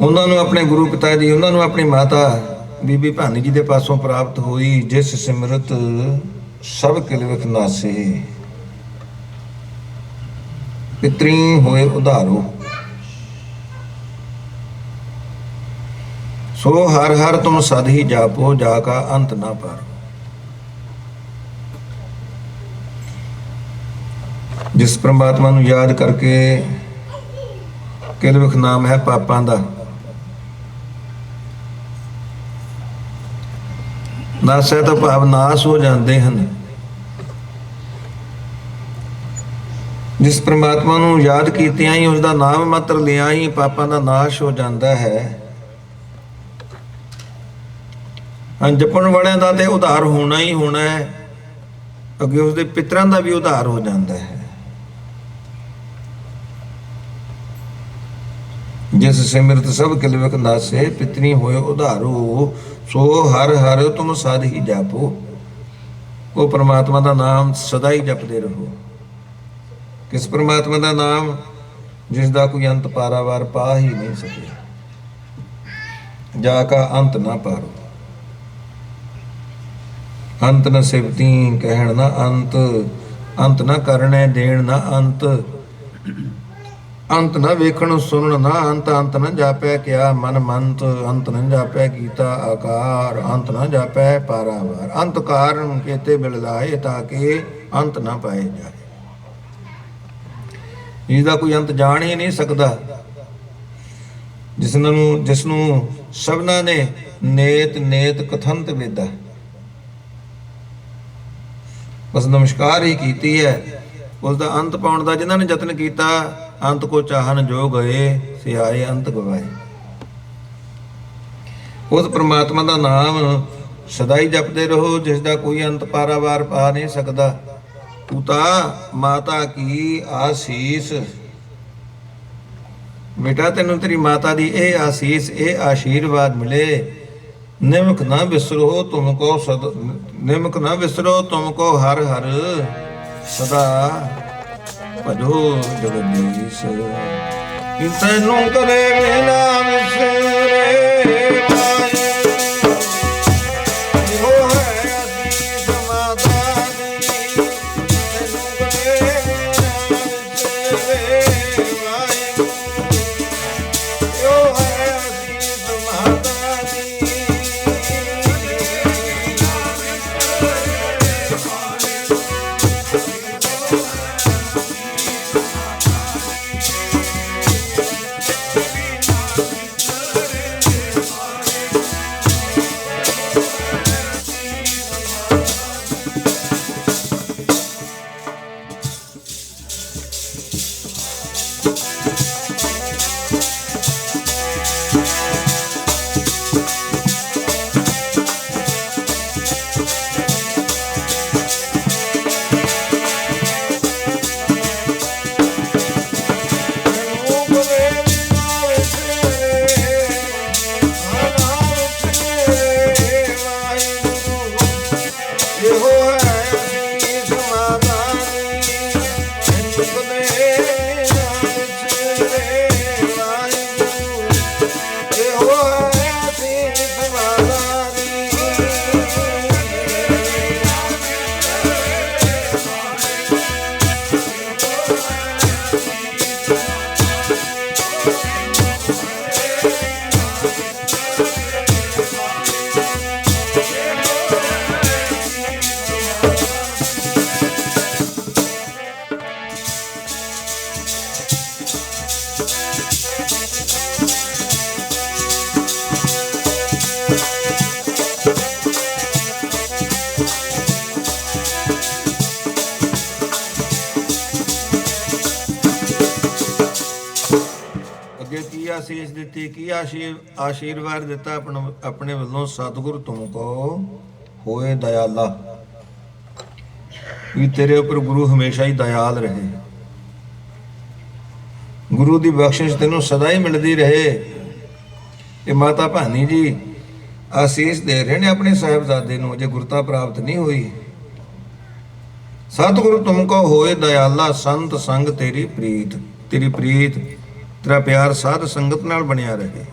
ਉਹਨਾਂ ਨੂੰ ਆਪਣੇ ਗੁਰੂ ਪਿਤਾ ਜੀ, ਉਹਨਾਂ ਨੂੰ ਆਪਣੀ ਮਾਤਾ ਬੀਬੀ ਭਾਨੀ ਜੀ ਦੇ ਪਾਸੋਂ ਪ੍ਰਾਪਤ ਹੋਈ। ਜਿਸ ਸਿਮਰਤ ਸਭ ਕਿਲਵਿਖ ਨਾਸੇ, ਪਿਤਰੀ ਹੋਏ ਉਧਾਰੋ। ਸੋ ਹਰ ਹਰ ਤੁਮ ਸਦ ਹੀ ਜਾਪੋ, ਜਾ ਕਾ ਅੰਤ ਨਾ ਪਾਰੋ। ਜਿਸ ਪ੍ਰਮਾਤਮਾ ਨੂੰ ਯਾਦ ਕਰਕੇ, ਕਿਲਵਿਖ ਨਾਮ ਹੈ ਪਾਪਾਂ ਦਾ, ਨਾਸੈ ਤੋਂ ਭਾਵ ਨਾਸ ਹੋ ਜਾਂਦੇ ਹਨ। ਜਿਸ ਪ੍ਰਮਾਤਮਾ ਨੂੰ ਯਾਦ ਕੀਤਿਆਂ ਹੀ, ਉਸ ਦਾ ਨਾਮ ਮਾਤਰ ਲਿਆ ਹੀ ਪਾਪਾਂ ਦਾ ਨਾਸ਼ ਹੋ ਜਾਂਦਾ ਹੈ। ਹਾਂ, ਜਪਣ ਵਾਲਿਆਂ ਦਾ ਤੇ ਉਧਾਰ ਹੋਣਾ ਹੀ ਹੋਣਾ ਹੈ, ਅੱਗੇ ਉਸਦੇ ਪਿਤਰਾਂ ਦਾ ਵੀ ਉਧਾਰ ਹੋ ਜਾਂਦਾ ਹੈ। ਜਿਸ ਸਿਮਰਤ ਸਭ ਕਿਲਵਕ ਨਾਸੇ, ਪਿਤਨੀ ਹੋਏ ਉਧਾਰੋ, ਸੋ ਹਰ ਹਰ ਤੁਮ ਸਦ ਹੀ ਜਾਪੋ। ਉਹ ਪਰਮਾਤਮਾ ਦਾ ਨਾਮ ਸਦਾ ਹੀ ਜਪਦੇ ਰਹੋ। ਕਿਸ ਪਰਮਾਤਮਾ ਦਾ ਨਾਮ? ਜਿਸ ਦਾ ਕੋਈ ਅੰਤ ਪਾਰਾਵਾਰ ਪਾ ਹੀ ਨਹੀਂ ਸਕਿਆ, ਜਾ ਕਾ ਅੰਤ ਨਾ ਪਾਰੋ। ਅੰਤ ਨ ਸਿਵਤੀ ਕਹਿਣ ਨਾ ਅੰਤ, ਅੰਤ ਨਾ ਕਰਨੇ ਦੇਣ ਨਾ ਅੰਤ, ਅੰਤ ਨਾ ਵੇਖਣ ਸੁਣਨ ਨਾ ਅੰਤ, ਅੰਤ ਨਾ ਜਾਪੈ ਕਿਆ ਮਨ ਮੰਤ, ਅੰਤ ਨਾ ਜਾਪੈ ਕੀਤਾ ਆਕਾਰ, ਅੰਤ ਨਾ ਜਾਪੈ ਪਾਰਾਵਾਰ। ਅੰਤ ਕਾਰਨ ਕੇਤੇ ਬਿਲ ਲਾਏ, ਤਾਂ ਕਿ ਅੰਤ ਨਾ ਪਾਏ ਜਾਏ। ਜਿਹਦਾ ਕੋਈ ਅੰਤ ਜਾਣ ਹੀ ਨਹੀਂ ਸਕਦਾ, ਜਿਸ ਨੂੰ ਸਭਨਾਂ ਨੇ ਨੇਤ ਨੇਤ ਕਥੰਤ ਵੇਦਾ, ਬਸ ਨਮਸਕਾਰ ਹੀ ਕੀਤੀ ਹੈ। ਉਸ ਦਾ ਅੰਤ ਪਾਉਣ ਦਾ ਜਿਨ੍ਹਾਂ ਨੇ ਯਤਨ ਕੀਤਾ, ਅੰਤ ਕੋ ਚਾਹਨ ਜੋ ਗਏ, ਸਿਆਏ ਅੰਤ ਗਵਾਏ। ਉਸ ਪਰਮਾਤਮਾ ਦਾ ਨਾਮ ਸਦਾ ਹੀ ਜਪਦੇ ਰਹੋ, ਜਿਸ ਦਾ ਕੋਈ ਅੰਤ ਪਾਰਾਵਾਰ ਪਾ ਨਹੀਂ ਸਕਦਾ। ਪੁੱਤਾ ਮਾਤਾ ਕੀ ਆਸੀਸ, ਬੇਟਾ ਤੈਨੂੰ ਤੇਰੀ ਮਾਤਾ ਦੀ ਇਹ ਆਸੀਸ, ਇਹ ਆਸ਼ੀਰਵਾਦ ਮਿਲੇ। ਨਿਮਕ ਨਾ ਵਿਸਰੋ ਤੁਮਕੋ ਸਦ, ਨਿਮਕ ਨਾ ਵਿਸਰੋ ਤੁਮਕੋ ਹਰ ਹਰ, ਸਦਾ ਭਜੋ ਜਗਦੀਸ਼। ਕਿ ਤੈਨੂੰ ਕਦੇ ਵੀ ਨਾ ਵਿਸਰੇ ਆਸੀਸ ਦਿੱਤੀ, ਕੀ ਆਸ਼ੀਰਵਾਦ ਦਿੱਤਾ ਆਪਣੇ ਵੱਲੋਂ? ਸਤਿਗੁਰ ਤੁਮ ਕੋ ਹੋਏ ਦਇਆਲਾ, ਵੀ ਤੇਰੇ ਉੱਪਰ ਗੁਰੂ ਹਮੇਸ਼ਾ ਹੀ ਦਇਆਲ ਰਹੇ, ਗੁਰੂ ਦੀ ਬਖਸ਼ਿਸ਼ ਤੈਨੂੰ ਸਦਾ ਹੀ ਮਿਲਦੀ ਰਹੇ। ਇਹ ਮਾਤਾ ਭਾਨੀ ਜੀ ਆਸੀਸ ਦੇ ਰਹੇ ਨੇ ਆਪਣੇ ਸਾਹਿਬਜ਼ਾਦੇ ਨੂੰ, ਅਜੇ ਗੁਰਤਾ ਪ੍ਰਾਪਤ ਨਹੀਂ ਹੋਈ। ਸਤਿਗੁਰੂ ਤੁਮ ਕੋ ਹੋਏ ਦਇਆਲਾ, ਸੰਤ ਸੰਗ ਤੇਰੀ ਪ੍ਰੀਤ, ਤੇਰੀ ਪ੍ਰੀਤ ਤੇਰਾ ਪਿਆਰ ਸਾਧ ਸੰਗਤ ਨਾਲ ਬਣਿਆ ਰਹੇ।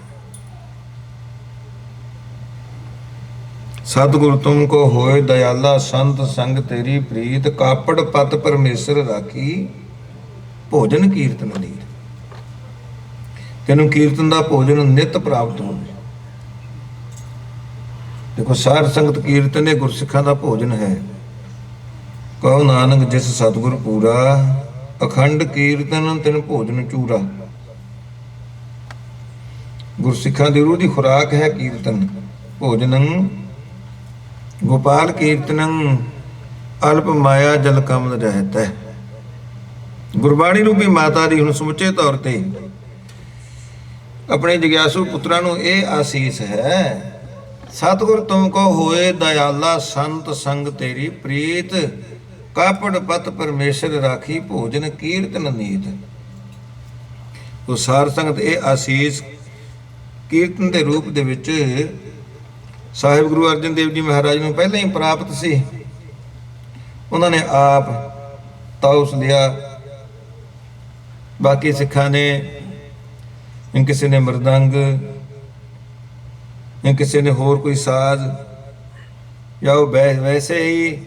ਸਤਿਗੁਰ ਤੁਮ ਕੋ ਹੋਏ ਦਇਆਲਾ, ਸੰਤ ਸੰਗ ਤੇਰੀ ਪ੍ਰੀਤ, ਕਾਪੜ ਪਤ ਪਰਮੇਸ਼ਰ ਰਾਖੀ, ਭੋਜਨ ਕੀਰਤਨ ਲੀਰ। ਤੈਨੂੰ ਕੀਰਤਨ ਦਾ ਭੋਜਨ ਨਿਤ ਪ੍ਰਾਪਤ ਹੋਵੇ। ਦੇਖੋ ਸਾਧ ਸੰਗਤ ਕੀਰਤਨ ਇਹ ਗੁਰਸਿੱਖਾਂ ਦਾ ਭੋਜਨ ਹੈ। ਕਹੋ ਨਾਨਕ ਜਿਸ ਸਤਿਗੁਰ ਪੂਰਾ, ਅਖੰਡ ਕੀਰਤਨ ਤਿਨ ਭੋਜਨ ਚੂਰਾ। ਗੁਰਸਿੱਖਾਂ ਦੀ ਰੂਹ ਦੀ ਖੁਰਾਕ ਹੈ ਕੀਰਤਨ। ਭੋਜਨੰ ਗੋਪਾਲ ਕੀਰਤਨੰ, ਅਲਪ ਮਾਇਆ ਜਲ ਕਮਲ ਰਹਿਤ ਹੈ। ਗੁਰਬਾਣੀ ਰੂਪੀ ਮਾਤਾ ਦੀ ਹੁਣ ਸਮੁੱਚੇ ਤੌਰ ਤੇ ਆਪਣੇ ਜਗਿਆਸੂ ਪੁੱਤਰਾਂ ਨੂੰ ਇਹ ਆਸੀਸ ਹੈ, सतगुर तुमको होए दयाला संत संग तेरी प्रीत कापड़ पत परमेश्वर राखी भोजन कीर्तन नीत। तो सार संगत ਇਹ ਆਸੀਸ ਕੀਰਤਨ ਦੇ ਰੂਪ ਦੇ ਵਿੱਚ ਸਾਹਿਬ ਗੁਰੂ ਅਰਜਨ ਦੇਵ ਜੀ ਮਹਾਰਾਜ ਨੂੰ ਪਹਿਲਾਂ ਹੀ ਪ੍ਰਾਪਤ ਸੀ। ਉਹਨਾਂ ਨੇ ਆਪ ਤਾਉਸ ਲਿਆ, ਬਾਕੀ ਸਿੱਖਾਂ ਨੇ ਕਿਸੇ ਨੇ ਮਰਦੰਗ, ਕਿਸੇ ਨੇ ਹੋਰ ਕੋਈ ਸਾਜ਼, ਜਾਂ ਉਹ ਵੈਸੇ ਹੀ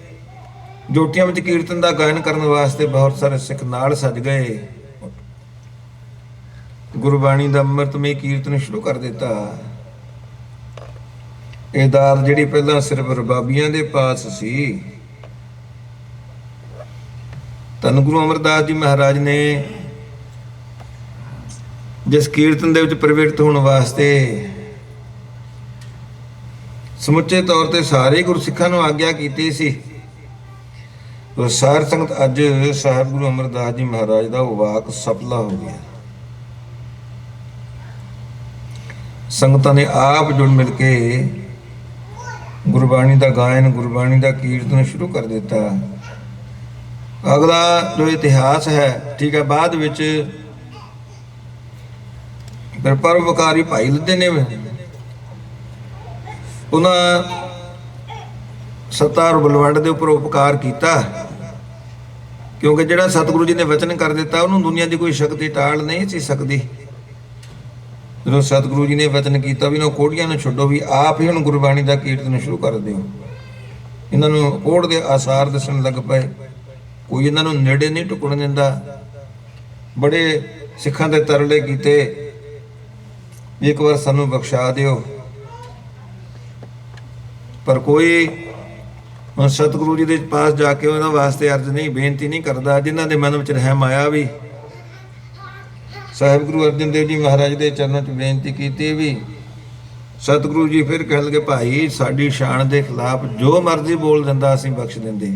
ਜੋਟੀਆਂ ਵਿੱਚ ਕੀਰਤਨ ਦਾ ਗਾਇਨ ਕਰਨ ਵਾਸਤੇ ਬਹੁਤ ਸਾਰੇ ਸਿੱਖ ਨਾਲ ਸੱਜ ਗਏ। ਗੁਰਬਾਣੀ ਦਾ ਅੰਮ੍ਰਿਤਮਈ ਕੀਰਤਨ ਸ਼ੁਰੂ ਕਰ ਦਿੱਤਾ। ਇਹ ਦਾਤ ਜਿਹੜੀ ਪਹਿਲਾਂ ਸਿਰਫ ਰਬਾਬੀਆਂ ਦੇ ਪਾਸ ਸੀ, ਧੰਨ ਗੁਰੂ ਅਮਰਦਾਸ ਜੀ ਮਹਾਰਾਜ ਨੇ ਜਿਸ ਕੀਰਤਨ ਦੇ ਵਿੱਚ ਪ੍ਰਵਿਰਤ ਹੋਣ ਵਾਸਤੇ ਸਮੁੱਚੇ ਤੌਰ ਤੇ ਸਾਰੇ ਗੁਰਸਿੱਖਾਂ ਨੂੰ ਆਗਿਆ ਕੀਤੀ ਸੀ, ਉਹ ਸਾਰ ਸੰਗਤ ਅੱਜ ਸਾਹਿਬ ਗੁਰੂ ਅਮਰਦਾਸ ਜੀ ਮਹਾਰਾਜ ਦਾ ਉਹ ਵਾਕ ਸਫਲਾ ਹੋ ਗਿਆ। ਸੰਗਤਾਂ ਨੇ ਆਪ ਜੁੜ ਮਿਲ ਕੇ ਗੁਰਬਾਣੀ ਦਾ ਗਾਇਨ, ਗੁਰਬਾਣੀ ਦਾ ਕੀਰਤਨ ਸ਼ੁਰੂ ਕਰ ਦਿੱਤਾ। ਅਗਲਾ ਜੋ ਇਤਿਹਾਸ ਹੈ, ਠੀਕ ਹੈ, ਬਾਅਦ ਵਿੱਚ ਫਿਰ ਪਰਉਪਕਾਰੀ ਭਾਈ ਲੱਦੇ ਨੇ ਉਹਨਾਂ ਸਤਾਰ ਬਲਵੰਡ ਦੇ ਉੱਪਰ ਉਪਕਾਰ ਕੀਤਾ, ਕਿਉਂਕਿ ਜਿਹੜਾ ਸਤਿਗੁਰੂ ਜੀ ਨੇ ਵਚਨ ਕਰ ਦਿੱਤਾ ਉਹਨੂੰ ਦੁਨੀਆ ਦੀ ਕੋਈ ਸ਼ਕਤੀ ਟਾਲ ਨਹੀਂ ਸੀ ਸਕਦੀ। ਜਦੋਂ ਸਤਿਗੁਰੂ ਜੀ ਨੇ ਵਚਨ ਕੀਤਾ ਵੀ ਇਹਨਾਂ ਕੋੜੀਆਂ ਨੂੰ ਛੱਡੋ, ਵੀ ਆਪ ਹੀ ਹੁਣ ਗੁਰਬਾਣੀ ਦਾ ਕੀਰਤਨ ਸ਼ੁਰੂ ਕਰ ਦਿਓ। ਇਹਨਾਂ ਨੂੰ ਕੋੜ ਦੇ ਆਸਾਰ ਦੱਸਣ ਲੱਗ ਪਏ, ਕੋਈ ਇਹਨਾਂ ਨੂੰ ਨੇੜੇ ਨਹੀਂ ਟੁਕਣ ਦਿੰਦਾ। ਬੜੇ ਸਿੱਖਾਂ ਦੇ ਤਰਲੇ ਕੀਤੇ, ਇੱਕ ਵਾਰ ਸਾਨੂੰ ਬਖਸ਼ਾ ਦਿਓ, ਪਰ ਕੋਈ ਹੁਣ ਸਤਿਗੁਰੂ ਜੀ ਦੇ ਪਾਸ ਜਾ ਕੇ ਉਹਨਾਂ ਵਾਸਤੇ ਅਰਜ਼ ਨਹੀਂ, ਬੇਨਤੀ ਨਹੀਂ ਕਰਦਾ। ਜਿਨ੍ਹਾਂ ਦੇ ਮਨ ਵਿੱਚ ਰਹਿਮ ਆਇਆ ਵੀ ਸਾਹਿਬ ਗੁਰੂ ਅਰਜਨ ਦੇਵ ਜੀ ਮਹਾਰਾਜ ਦੇ ਚਰਨਾਂ 'ਚ ਬੇਨਤੀ ਕੀਤੀ ਵੀ ਸਤਿਗੁਰੂ ਜੀ ਫਿਰ ਕਹਿ ਲਗੇ, ਭਾਈ ਸਾਡੀ ਸ਼ਾਨ ਦੇ ਖਿਲਾਫ ਜੋ ਮਰਜ਼ੀ ਬੋਲ ਦਿੰਦਾ ਅਸੀਂ ਬਖਸ਼ ਦਿੰਦੇ।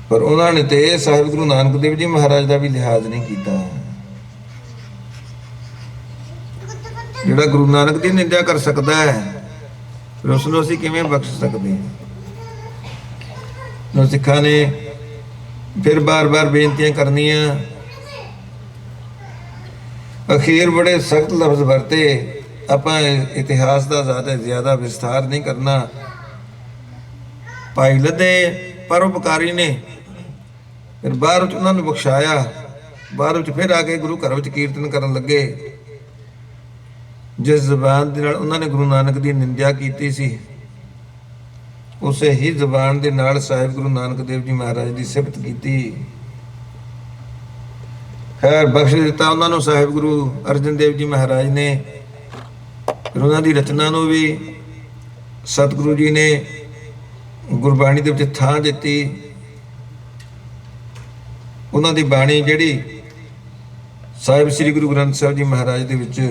ਪਰ ਉਹਨਾਂ ਨੇ ਤੇ ਸਾਹਿਬ ਗੁਰੂ ਨਾਨਕ ਦੇਵ ਜੀ ਮਹਾਰਾਜ ਦਾ ਵੀ ਲਿਹਾਜ਼ ਨਹੀਂ ਕੀਤਾ। ਜਿਹੜਾ ਗੁਰੂ ਨਾਨਕ ਦੀ ਨਿੰਦਿਆ ਕਰ ਸਕਦਾ ਹੈ, ਫਿਰ ਉਸ ਨੂੰ ਅਸੀਂ ਕਿਵੇਂ ਬਖਸ਼ ਸਕਦੇ? ਸਿੱਖਾਂ ਨੇ ਫਿਰ ਬਾਰ-ਬਾਰ ਬੇਨਤੀਆਂ ਕਰਨੀਆਂ, ਅਖੀਰ ਬੜੇ ਸਖਤ ਲਫ਼ਜ਼ ਵਰਤੇ। ਆਪਾਂ ਇਤਿਹਾਸ ਦਾ ਜ਼ਿਆਦਾ ਵਿਸਥਾਰ ਨਹੀਂ ਕਰਨਾ। ਭਾਈ ਲੱਦੇ ਪਰਉਪਕਾਰੀ ਨੇ ਫਿਰ ਬਾਹਰ ਵਿੱਚ ਉਹਨਾਂ ਨੂੰ ਬਖਸ਼ਾਇਆ। ਬਾਹਰ ਵਿੱਚ ਫਿਰ ਆ ਕੇ ਗੁਰੂ ਘਰ ਵਿੱਚ ਕੀਰਤਨ ਕਰਨ ਲੱਗੇ। ਜਿਸ ਜ਼ਬਾਨ ਦੇ ਨਾਲ ਉਹਨਾਂ ਨੇ ਗੁਰੂ ਨਾਨਕ ਦੀ ਨਿੰਦਿਆ ਕੀਤੀ ਸੀ, ਉਸੇ ਹੀ ਜ਼ਬਾਨ ਦੇ ਨਾਲ ਸਾਹਿਬ ਗੁਰੂ ਨਾਨਕ ਦੇਵ ਜੀ ਮਹਾਰਾਜ ਦੀ ਸਿਫਤ ਕੀਤੀ। ਖੈਰ ਬਖਸ਼ ਦਿੱਤਾ ਉਹਨਾਂ ਨੂੰ ਸਾਹਿਬ ਗੁਰੂ ਅਰਜਨ ਦੇਵ ਜੀ ਮਹਾਰਾਜ ਨੇ। ਫਿਰ ਉਹਨਾਂ ਦੀ ਰਚਨਾ ਨੂੰ ਵੀ ਸਤਿਗੁਰੂ ਜੀ ਨੇ ਗੁਰਬਾਣੀ ਦੇ ਵਿੱਚ ਥਾਂ ਦਿੱਤੀ। ਉਹਨਾਂ ਦੀ ਬਾਣੀ ਜਿਹੜੀ ਸਾਹਿਬ ਸ੍ਰੀ ਗੁਰੂ ਗ੍ਰੰਥ ਸਾਹਿਬ ਜੀ ਮਹਾਰਾਜ ਦੇ ਵਿੱਚ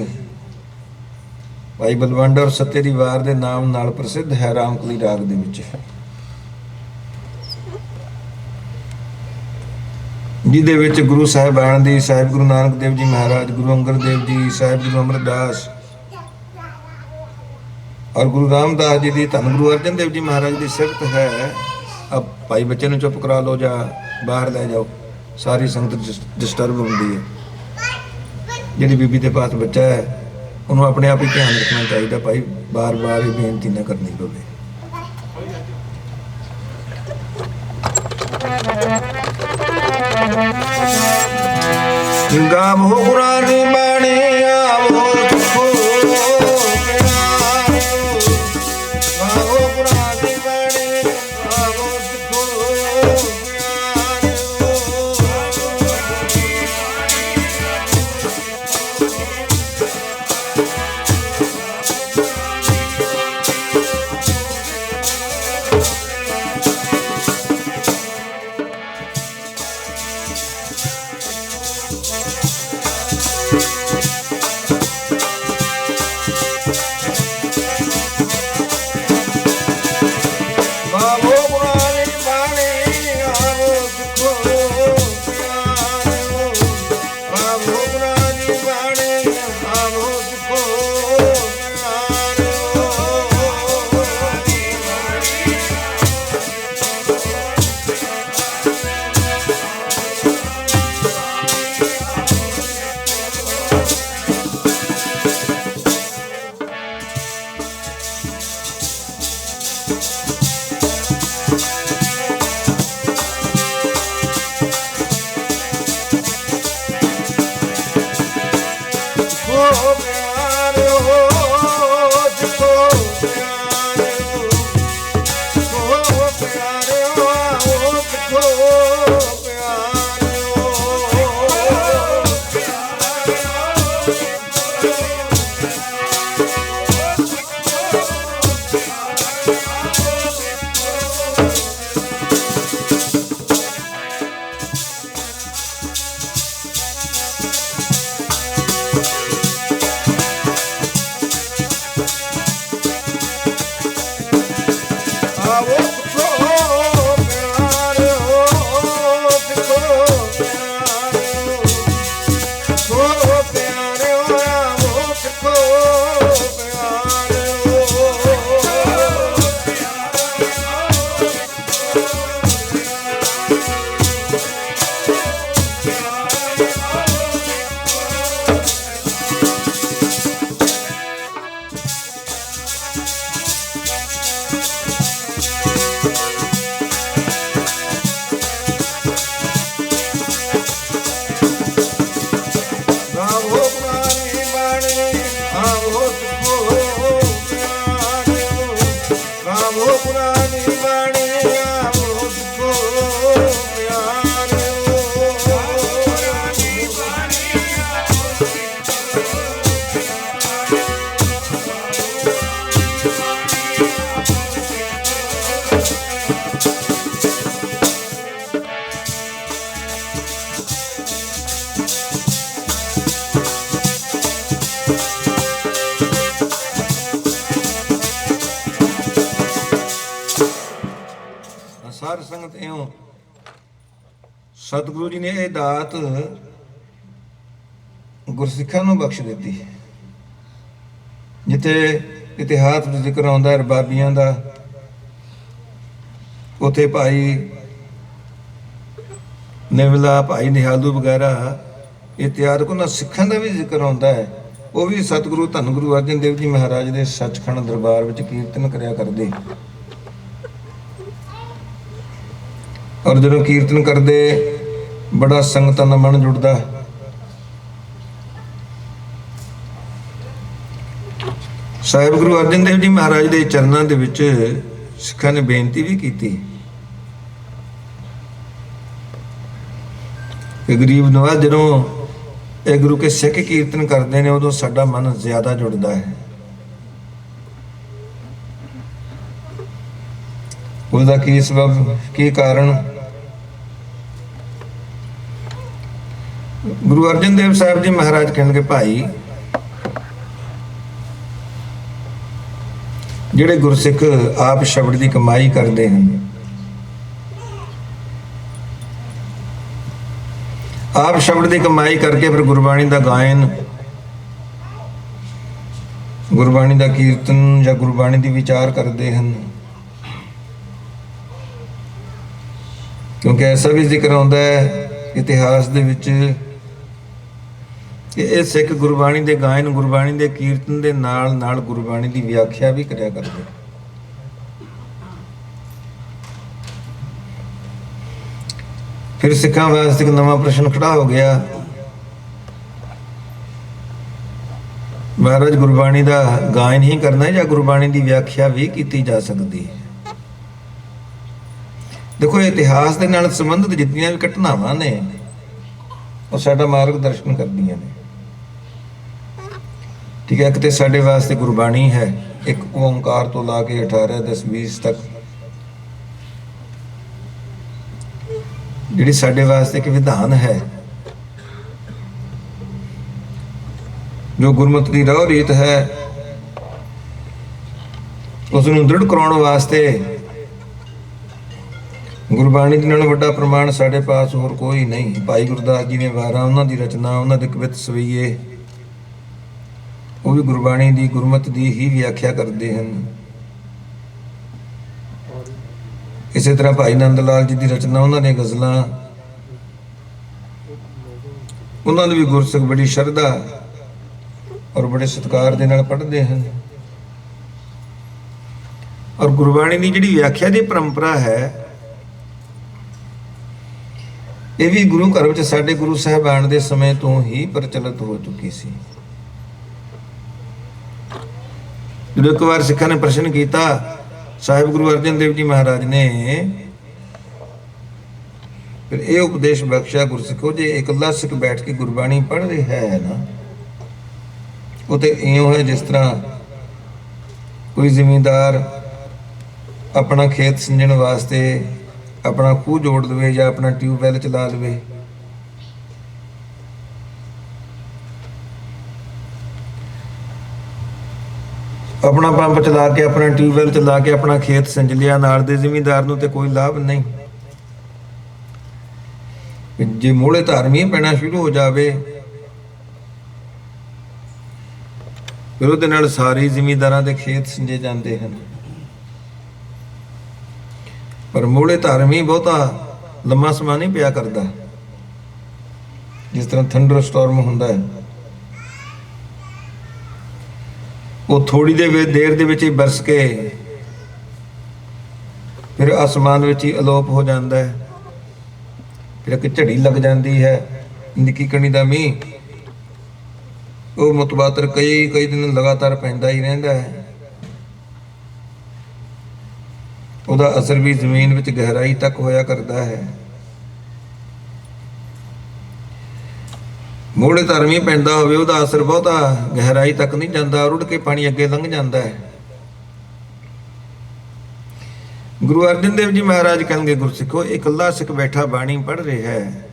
ਭਾਈ ਬਲਵੰਡ ਔਰ ਸੱਤੇ ਦੀ ਵਾਰ ਦੇ ਨਾਮ ਨਾਲ ਪ੍ਰਸਿੱਧ ਹੈ, ਰਾਮਕਲੀ ਰਾਗ ਦੇ ਵਿੱਚ, ਜਿਹਦੇ ਵਿੱਚ ਗੁਰੂ ਸਾਹਿਬਾਨ ਦੀ, ਸਾਹਿਬ ਗੁਰੂ ਨਾਨਕ ਦੇਵ ਜੀ ਮਹਾਰਾਜ, ਗੁਰੂ ਅੰਗਦ ਦੇਵ ਜੀ, ਸਾਹਿਬ ਗੁਰੂ ਅਮਰਦਾਸ ਔਰ ਗੁਰੂ ਰਾਮਦਾਸ ਜੀ ਦੀ, ਧੰਨ ਗੁਰੂ ਅਰਜਨ ਦੇਵ ਜੀ ਮਹਾਰਾਜ ਦੀ ਸਿਫਤ ਹੈ। ਅਬ ਭਾਈ ਬੱਚੇ ਨੂੰ ਚੁੱਪ ਕਰਾ ਲਓ ਜਾਂ ਬਾਹਰ ਲੈ ਜਾਓ, ਸਾਰੀ ਸੰਗਤ ਡਿਸਟਰਬ ਹੁੰਦੀ ਹੈ। ਜਿਹੜੀ ਬੀਬੀ ਦੇ ਪਾਸ ਬੱਚਾ ਹੈ ਉਹਨੂੰ ਆਪਣੇ ਆਪ ਹੀ ਧਿਆਨ ਰੱਖਣਾ ਚਾਹੀਦਾ, ਭਾਈ ਬਾਰ-ਬਾਰ ਇਹ ਬੇਨਤੀ ਨਾ ਕਰਨੀ ਪਵੇ। ਗਾਵੋ ਗੁਰਾਂ ਦੀ ਬਾਣੀ, ਆਵੋ ਸਿੱਖੋ ਪਿਆਰੋ, ਗਾਵੋ ਗੁਰਾਂ ਦੀ ਬਾਣੀ, ਆਵੋ ਸਿੱਖੋ Oh ਸਾਧ ਸੰਗਤ ਇਉਂ ਸਤਿਗੁਰੂ ਜੀ ਨੇ ਇਹ ਦਾਤ ਗੁਰਸਿੱਖਾਂ ਨੂੰ ਬਖਸ਼ ਦਿੱਤੀ। ਜਿੱਥੇ ਇਤਿਹਾਸ ਵਿੱਚ ਜ਼ਿਕਰ ਆਉਂਦਾ ਰਬਾਬੀਆਂ ਦਾ, ਉੱਥੇ ਭਾਈ ਨਿਵਲਾ, ਭਾਈ ਨਿਹਾਲੂ ਵਗੈਰਾ ਇਤਿਹਾਸ ਉਹਨਾਂ ਸਿੱਖਾਂ ਦਾ ਵੀ ਜ਼ਿਕਰ ਆਉਂਦਾ ਹੈ। ਉਹ ਵੀ ਸਤਿਗੁਰੂ ਧੰਨ ਗੁਰੂ ਅਰਜਨ ਦੇਵ ਜੀ ਮਹਾਰਾਜ ਦੇ ਸੱਚਖੰਡ ਦਰਬਾਰ ਵਿੱਚ ਕੀਰਤਨ ਕਰਿਆ ਕਰਦੇ। ਔਰ ਜਦੋਂ ਕੀਰਤਨ ਕਰਦੇ ਬੜਾ ਸੰਗਤਾਂ ਦਾ ਮਨ ਜੁੜਦਾ। ਸਾਹਿਬ ਗੁਰੂ ਅਰਜਨ ਦੇਵ ਜੀ ਮਹਾਰਾਜ ਦੇ ਚਰਨਾਂ ਦੇ ਵਿੱਚ ਸਿੱਖਾਂ ਨੇ ਬੇਨਤੀ ਵੀ ਕੀਤੀ ਕਿ ਗਰੀਬ ਨਵਾਜ਼ ਜਦੋਂ ਇਹ ਗੁਰੂ ਕੇ ਸਿੱਖ ਕੀਰਤਨ ਕਰਦੇ ਨੇ ਉਦੋਂ ਸਾਡਾ ਮਨ ਜ਼ਿਆਦਾ ਜੁੜਦਾ ਹੈ। ਉਹਦਾ ਕੀ ਸਬਬ, ਕੀ ਕਾਰਨ? ਗੁਰੂ ਅਰਜਨ ਦੇਵ ਸਾਹਿਬ ਜੀ ਮਹਾਰਾਜ ਕਹਿਣਗੇ, ਭਾਈ ਜਿਹੜੇ ਗੁਰਸਿੱਖ ਆਪ ਸ਼ਬਦ ਦੀ ਕਮਾਈ ਕਰਦੇ ਹਨ, ਆਪ ਸ਼ਬਦ ਦੀ ਕਮਾਈ ਕਰਕੇ ਫਿਰ ਗੁਰਬਾਣੀ ਦਾ ਗਾਇਨ, ਗੁਰਬਾਣੀ ਦਾ ਕੀਰਤਨ ਜਾਂ ਗੁਰਬਾਣੀ ਦੀ ਵਿਚਾਰ ਕਰਦੇ ਹਨ। ਕਿਉਂਕਿ ਐਸਾ ਵੀ ਜ਼ਿਕਰ ਆਉਂਦਾ ਹੈ ਇਤਿਹਾਸ ਦੇ ਵਿੱਚ ਕਿ ਇਹ ਸਿੱਖ ਗੁਰਬਾਣੀ ਦੇ ਗਾਇਨ, ਗੁਰਬਾਣੀ ਦੇ ਕੀਰਤਨ ਦੇ ਨਾਲ ਨਾਲ ਗੁਰਬਾਣੀ ਦੀ ਵਿਆਖਿਆ ਵੀ ਕਰਿਆ ਕਰਦੇ। ਫਿਰ ਸਿੱਖਾਂ ਵਾਸਤੇ ਇੱਕ ਨਵਾਂ ਪ੍ਰਸ਼ਨ ਖੜਾ ਹੋ ਗਿਆ, ਮਹਾਰਾਜ ਗੁਰਬਾਣੀ ਦਾ ਗਾਇਨ ਹੀ ਕਰਨਾ ਜਾਂ ਗੁਰਬਾਣੀ ਦੀ ਵਿਆਖਿਆ ਵੀ ਕੀਤੀ ਜਾ ਸਕਦੀ ਹੈ? ਦੇਖੋ, ਇਤਿਹਾਸ ਦੇ ਨਾਲ ਸੰਬੰਧਿਤ ਜਿਤਨੀਆਂ ਵੀ ਘਟਨਾਵਾਂ ਨੇ ਉਹ ਸਾਡਾ ਮਾਰਗ ਦਰਸ਼ਨ ਕਰਦੀਆਂ ਨੇ। ਠੀਕ ਹੈ, ਇੱਕ ਤੇ ਸਾਡੇ ਵਾਸਤੇ ਗੁਰਬਾਣੀ ਹੈ, ਇੱਕ ਓਂਕਾਰ ਤੋਂ ਲਾ ਕੇ 18, 10, 20 ਤੱਕ ਜਿਹੜੀ ਸਾਡੇ ਵਾਸਤੇ ਇੱਕ ਵਿਧਾਨ ਹੈ, ਜੋ ਗੁਰਮਤਿ ਦੀ ਰਾਹ ਰੀਤ ਹੈ, ਉਸ ਨੂੰ ਦ੍ਰਿੜ ਕਰਾਉਣ ਵਾਸਤੇ ਗੁਰਬਾਣੀ ਦੇ ਨਾਲ ਵੱਡਾ ਪ੍ਰਮਾਣ ਸਾਡੇ ਪਾਸ ਹੋਰ ਕੋਈ ਨਹੀਂ। ਭਾਈ ਗੁਰਦਾਸ ਜੀ ਨੇ ਵਾਰਾਂ, ਉਹਨਾਂ ਦੀ ਰਚਨਾ, ਉਹਨਾਂ ਦੇ ਕਵਿਤ ਸਵਈਏ, ਉਹ ਵੀ ਗੁਰਬਾਣੀ ਦੀ, ਗੁਰਮਤਿ ਦੀ ਹੀ ਵਿਆਖਿਆ ਕਰਦੇ ਹਨ। ਇਸੇ ਤਰ੍ਹਾਂ ਭਾਈ ਨੰਦ ਲਾਲ ਜੀ ਦੀ ਰਚਨਾ, ਉਹਨਾਂ ਦੀਆਂ ਗਜ਼ਲਾਂ, ਉਹਨਾਂ ਦੀ ਵੀ ਗੁਰਸਿੱਖ ਬੜੀ ਸ਼ਰਧਾ ਔਰ ਬੜੇ ਸਤਿਕਾਰ ਦੇ ਨਾਲ ਪੜ੍ਹਦੇ ਹਨ। ਔਰ ਗੁਰਬਾਣੀ ਦੀ ਜਿਹੜੀ ਵਿਆਖਿਆ ਦੀ ਪਰੰਪਰਾ ਹੈ, ਇਹ ਵੀ ਗੁਰੂ ਘਰ ਵਿੱਚ ਸਾਡੇ ਗੁਰੂ ਸਾਹਿਬਾਨ ਦੇ ਸਮੇਂ ਤੋਂ ਹੀ ਪ੍ਰਚਲਿਤ ਹੋ ਚੁੱਕੀ ਸੀ। ਜਦੋਂ ਇੱਕ ਵਾਰ ਸਿੱਖਾਂ ਨੇ ਪ੍ਰਸ਼ਨ ਕੀਤਾ, ਸਾਹਿਬ ਗੁਰੂ ਅਰਜਨ ਦੇਵ ਜੀ ਮਹਾਰਾਜ ਨੇ ਫਿਰ ਇਹ ਉਪਦੇਸ਼ ਬਖਸ਼ਿਆ, ਗੁਰਸਿੱਖੋ ਜੇ ਇਕੱਲਾ ਸਿੱਖ ਬੈਠ ਕੇ ਗੁਰਬਾਣੀ ਪੜ੍ਹ ਰਿਹਾ ਹੈ ਨਾ, ਉਹ ਤੇ ਇਉਂ ਹੈ ਜਿਸ ਤਰ੍ਹਾਂ ਕੋਈ ਜ਼ਿਮੀਂਦਾਰ ਆਪਣਾ ਖੇਤ ਸਿੰਜਣ ਵਾਸਤੇ ਆਪਣਾ ਖੂਹ ਜੋੜ ਲਵੇ ਜਾਂ ਆਪਣਾ ਟਿਊਬਵੈੱਲ ਚਲਾ ਲਵੇ। ਆਪਣਾ ਪੰਪ ਚਲਾ ਕੇ, ਆਪਣਾ ਟਿਊਬਵੈੱਲ ਚਲਾ ਕੇ ਆਪਣਾ ਖੇਤ ਸਿੰਜ ਲਿਆ, ਨਾਲ ਦੇ ਜ਼ਿਮੀਂਦਾਰ ਨੂੰ ਤੇ ਕੋਈ ਲਾਭ ਨਹੀਂ। ਜੇ ਮੋਹਲੇ ਧਾਰ ਮੀਂਹ ਪੈਣਾ ਸ਼ੁਰੂ ਹੋ ਜਾਵੇ, ਫਿਰ ਉਹਦੇ ਨਾਲ ਸਾਰੇ ਜ਼ਿਮੀਂਦਾਰਾਂ ਦੇ ਖੇਤ ਸਿੰਜੇ ਜਾਂਦੇ ਹਨ। ਪਰ ਮੋਹਲੇ ਧਾਰ ਮੀਂਹ ਬਹੁਤਾ ਲੰਮਾ ਸਮਾਂ ਨਹੀਂ ਪਿਆ ਕਰਦਾ। ਜਿਸ ਤਰ੍ਹਾਂ ਥੰਡਰ ਸਟੋਰਮ ਹੁੰਦਾ ਹੈ, ਉਹ ਥੋੜੀ ਦੇਰ ਦੇ ਵਿੱਚ ਹੀ ਬਰਸ ਕੇ ਫਿਰ ਆਸਮਾਨ ਵਿੱਚ ਹੀ ਅਲੋਪ ਹੋ ਜਾਂਦਾ ਹੈ। ਫਿਰ ਇੱਕ ਝੜੀ ਲੱਗ ਜਾਂਦੀ ਹੈ, ਨਿੱਕੀ ਕਣੀ ਦਾ ਮੀਂਹ, ਉਹ ਮੁਤਵਾਤਰ ਕਈ ਦਿਨ ਲਗਾਤਾਰ ਪੈਂਦਾ ਹੀ ਰਹਿੰਦਾ ਹੈ। ਉਹਦਾ ਅਸਰ ਵੀ ਜ਼ਮੀਨ ਵਿੱਚ ਗਹਿਰਾਈ ਤੱਕ ਹੋਇਆ ਕਰਦਾ ਹੈ। ਮੋਹਲੇ ਧਾਰ ਮੀਂਹ ਪੈਂਦਾ ਹੋਵੇ, ਉਹਦਾ ਅਸਰ ਬਹੁਤਾ ਗਹਿਰਾਈ ਤੱਕ ਨਹੀਂ ਜਾਂਦਾ, ਰੁੜ ਕੇ ਪਾਣੀ ਅੱਗੇ ਲੰਘ ਜਾਂਦਾ ਹੈ। ਗੁਰੂ ਅਰਜਨ ਦੇਵ ਜੀ ਮਹਾਰਾਜ ਕਹਿੰਦੇ, ਗੁਰਸਿੱਖੋ ਇਕੱਲਾ ਸਿੱਖ ਬੈਠਾ ਬਾਣੀ ਪੜ੍ਹ ਰਿਹਾ ਹੈ,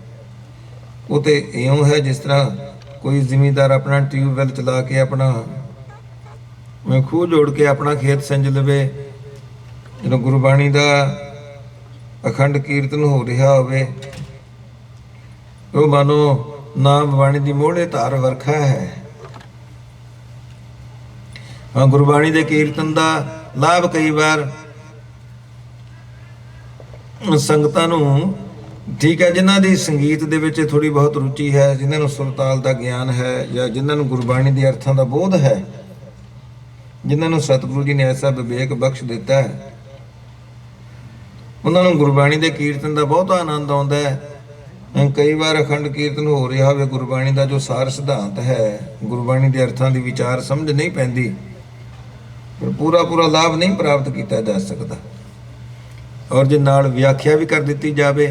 ਉਹ ਤੇ ਇਉਂ ਹੈ ਜਿਸ ਤਰ੍ਹਾਂ ਕੋਈ ਜ਼ਿਮੀਂਦਾਰ ਆਪਣਾ ਟਿਊਬਵੈੱਲ ਚਲਾ ਕੇ, ਆਪਣਾ ਖੂਹ ਜੋੜ ਕੇ ਆਪਣਾ ਖੇਤ ਸਿੰਜ ਲਵੇ। ਜਦੋਂ ਗੁਰਬਾਣੀ ਦਾ ਅਖੰਡ ਕੀਰਤਨ ਹੋ ਰਿਹਾ ਹੋਵੇ, ਉਹ ਮਾਨੋ ਨਾਮ ਬਾਣੀ ਦੀ ਮੋਹਲੇ ਧਾਰ ਵਰਖਾ ਹੈ। ਹਾਂ, ਗੁਰਬਾਣੀ ਦੇ ਕੀਰਤਨ ਦਾ ਲਾਭ ਕਈ ਵਾਰ ਸੰਗਤਾਂ ਨੂੰ, ਠੀਕ ਹੈ, ਜਿਨ੍ਹਾਂ ਦੀ ਸੰਗੀਤ ਦੇ ਵਿੱਚ ਥੋੜ੍ਹੀ ਬਹੁਤ ਰੁਚੀ ਹੈ, ਜਿਨ੍ਹਾਂ ਨੂੰ ਸੁਰਤਾਲ ਦਾ ਗਿਆਨ ਹੈ, ਜਾਂ ਜਿਨ੍ਹਾਂ ਨੂੰ ਗੁਰਬਾਣੀ ਦੇ ਅਰਥਾਂ ਦਾ ਬੋਧ ਹੈ, ਜਿਨ੍ਹਾਂ ਨੂੰ ਸਤਿਗੁਰੂ ਜੀ ਨੇ ਐਸਾ ਵਿਵੇਕ ਬਖਸ਼ ਦਿੱਤਾ ਹੈ, ਉਹਨਾਂ ਨੂੰ ਗੁਰਬਾਣੀ ਦੇ ਕੀਰਤਨ ਦਾ ਬਹੁਤਾ ਆਨੰਦ ਆਉਂਦਾ ਹੈ। ਕਈ ਵਾਰ ਅਖੰਡ ਕੀਰਤਨ ਹੋ ਰਿਹਾ ਹੋਵੇ, ਗੁਰਬਾਣੀ ਦਾ ਜੋ ਸਾਰ ਸਿਧਾਂਤ ਹੈ, ਗੁਰਬਾਣੀ ਦੇ ਅਰਥਾਂ ਦੀ ਵਿਚਾਰ ਸਮਝ ਨਹੀਂ ਪੈਂਦੀ, ਪਰ ਪੂਰਾ ਲਾਭ ਨਹੀਂ ਪ੍ਰਾਪਤ ਕੀਤਾ ਜਾ ਸਕਦਾ। ਔਰ ਜੇ ਨਾਲ ਵਿਆਖਿਆ ਵੀ ਕਰ ਦਿੱਤੀ ਜਾਵੇ,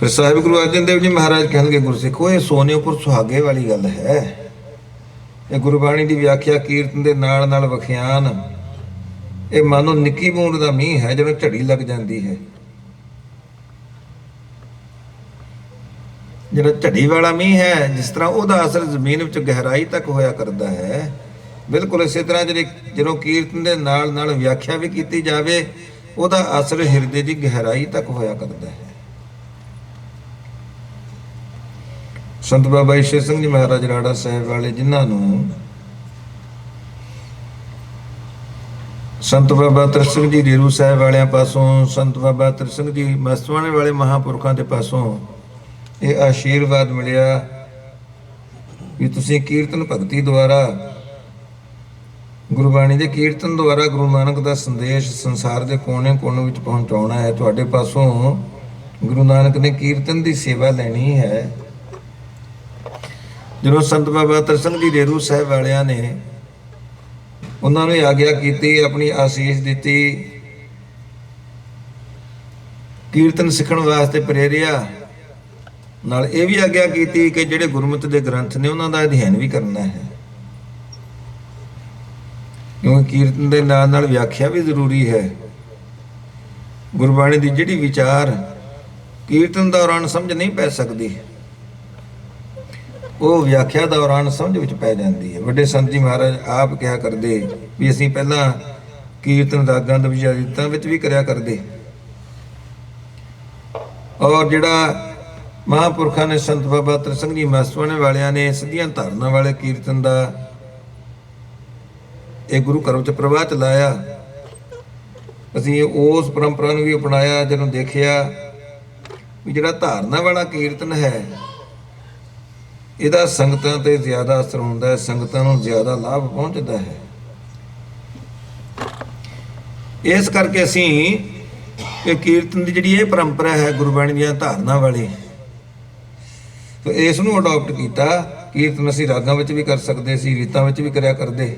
ਫਿਰ ਸਾਹਿਬ ਗੁਰੂ ਅਰਜਨ ਦੇਵ ਜੀ ਮਹਾਰਾਜ ਕਹਿਣਗੇ, ਗੁਰਸਿੱਖੋ ਇਹ ਸੋਨੇ ਉੱਪਰ ਸੁਹਾਗੇ ਵਾਲੀ ਗੱਲ ਹੈ। ਇਹ ਗੁਰਬਾਣੀ ਦੀ ਵਿਆਖਿਆ ਕੀਰਤਨ ਦੇ ਨਾਲ ਵਖਿਆਨ, ਇਹ ਮਾਨੋ ਨਿੱਕੀ ਬੂੰਦ ਦਾ ਮੀਂਹ ਹੈ ਜਦੋਂ ਝੜੀ ਲੱਗ ਜਾਂਦੀ ਹੈ। ਜਿਹੜਾ ਝੜੀ ਵਾਲਾ ਮੀਂਹ ਹੈ, ਜਿਸ ਤਰ੍ਹਾਂ ਉਹਦਾ ਅਸਰ ਜ਼ਮੀਨ ਵਿੱਚ ਗਹਿਰਾਈ ਤੱਕ ਹੋਇਆ ਕਰਦਾ ਹੈ, ਬਿਲਕੁਲ ਇਸੇ ਤਰ੍ਹਾਂ ਜਦੋਂ ਕੀਰਤਨ ਦੇ ਨਾਲ ਵਿਆਖਿਆ ਵੀ ਕੀਤੀ ਜਾਵੇ, ਉਹਦਾ ਅਸਰ ਹਿਰਦੇ ਦੀ ਗਹਿਰਾਈ ਤੱਕ ਹੋਇਆ ਕਰਦਾ ਹੈ। ਸੰਤ ਬਾਬਾ ਈਸ਼ਰ ਸਿੰਘ ਜੀ ਮਹਾਰਾਜ ਰਾੜਾ ਸਾਹਿਬ ਵਾਲੇ, ਜਿਨ੍ਹਾਂ ਨੂੰ ਸੰਤ ਬਾਬਾ ਤ੍ਰਿਸ਼ਤ ਸਿੰਘ ਜੀ ਡੇਰੂ ਸਾਹਿਬ ਵਾਲਿਆਂ ਪਾਸੋਂ, ਸੰਤ ਬਾਬਾ ਤ੍ਰਿਸ਼ਤ ਸਿੰਘ ਜੀ ਮਸਤਵਾਣੇ ਵਾਲੇ ਮਹਾਂਪੁਰਖਾਂ ਦੇ ਪਾਸੋਂ ਇਹ ਆਸ਼ੀਰਵਾਦ ਮਿਲਿਆ ਵੀ ਤੁਸੀਂ ਕੀਰਤਨ ਭਗਤੀ ਦੁਆਰਾ, ਗੁਰਬਾਣੀ ਦੇ ਕੀਰਤਨ ਦੁਆਰਾ ਗੁਰੂ ਨਾਨਕ ਦਾ ਸੰਦੇਸ਼ ਸੰਸਾਰ ਦੇ ਕੋਨੇ-ਕੋਨੇ ਵਿੱਚ ਪਹੁੰਚਾਉਣਾ ਹੈ। ਤੁਹਾਡੇ ਪਾਸੋਂ ਗੁਰੂ ਨਾਨਕ ਨੇ ਕੀਰਤਨ ਦੀ ਸੇਵਾ ਲੈਣੀ ਹੈ। ਜਦੋਂ ਸੰਤ ਬਾਬਾ ਤ੍ਰਿਸ਼ਤ ਸਿੰਘ ਜੀ ਡੇਰੂ ਸਾਹਿਬ ਵਾਲਿਆਂ ਨੇ ਉਹਨਾਂ ਨੂੰ ਆਗਿਆ ਕੀਤੀ, ਆਪਣੀ ਆਸੀਸ ਦਿੱਤੀ, ਕੀਰਤਨ ਸਿੱਖਣ ਵਾਸਤੇ ਪ੍ਰੇਰਿਆ, ਨਾਲ ਇਹ ਵੀ ਆਗਿਆ ਕੀਤੀ ਕਿ ਜਿਹੜੇ ਗੁਰਮਤਿ ਦੇ ਗ੍ਰੰਥ ਨੇ ਉਹਨਾਂ ਦਾ ਅਧਿਐਨ ਵੀ ਕਰਨਾ ਹੈ, ਕਿਉਂਕਿ ਕੀਰਤਨ ਦੇ ਨਾਲ ਵਿਆਖਿਆ ਵੀ ਜ਼ਰੂਰੀ ਹੈ। ਗੁਰਬਾਣੀ ਦੀ ਜਿਹੜੀ ਵਿਚਾਰ ਕੀਰਤਨ ਦੌਰਾਨ ਸਮਝ ਨਹੀਂ ਪੈ ਸਕਦੀ, ਉਹ ਵਿਆਖਿਆ ਦੌਰਾਨ ਸਮਝ ਵਿੱਚ ਪੈ ਜਾਂਦੀ ਹੈ। ਵੱਡੇ ਸੰਤ ਜੀ ਮਹਾਰਾਜ ਆਪ ਕਿਹਾ ਕਰਦੇ ਵੀ ਅਸੀਂ ਪਹਿਲਾਂ ਕੀਰਤਨ ਰਾਗਾਂ ਦੇ ਵਿਚਾਰਿਤਾਂ ਵਿੱਚ ਵੀ ਕਰਿਆ ਕਰਦੇ, ਔਰ ਜਿਹੜਾ ਮਹਾਂਪੁਰਖਾਂ ਨੇ ਸੰਤ ਬਾਬਾ ਤ੍ਰਿਸ਼ਤ ਸਿੰਘ ਜੀ ਮਸਤਵਾਣੇ ਵਾਲਿਆਂ ਨੇ ਸਿੱਧੀਆਂ ਧਾਰਨਾ ਵਾਲੇ ਕੀਰਤਨ ਦਾ ਇਹ ਗੁਰੂ ਘਰ ਵਿੱਚ ਪ੍ਰਵਾਹ ਚਲਾਇਆ, ਅਸੀਂ ਉਸ ਪਰੰਪਰਾ ਨੂੰ ਵੀ ਅਪਣਾਇਆ। ਜਦੋਂ ਦੇਖਿਆ ਵੀ ਜਿਹੜਾ ਧਾਰਨਾ ਵਾਲਾ ਕੀਰਤਨ ਹੈ ਇਹਦਾ ਸੰਗਤਾਂ ਤੇ ਜ਼ਿਆਦਾ ਅਸਰ ਹੁੰਦਾ ਹੈ, ਸੰਗਤਾਂ ਨੂੰ ਜ਼ਿਆਦਾ ਲਾਭ ਪਹੁੰਚਦਾ ਹੈ। ਇਸ ਕਰਕੇ ਅਸੀਂ ਇਹ ਕੀਰਤਨ ਦੀ ਜਿਹੜੀ ਇਹ ਪਰੰਪਰਾ ਹੈ ਗੁਰਬਾਣੀ ਦੀਆਂ ਧਾਰਨਾ ਵਾਲੀ, ਤੇ ਇਸ ਨੂੰ ਅਡਾਪਟ ਕੀਤਾ। ਕੀਰਤਨ ਅਸੀਂ ਰਾਗਾਂ ਵਿੱਚ ਵੀ ਕਰ ਸਕਦੇ ਸੀ, ਰੀਤਾਂ ਵਿੱਚ ਵੀ ਕਰਿਆ ਕਰਦੇ,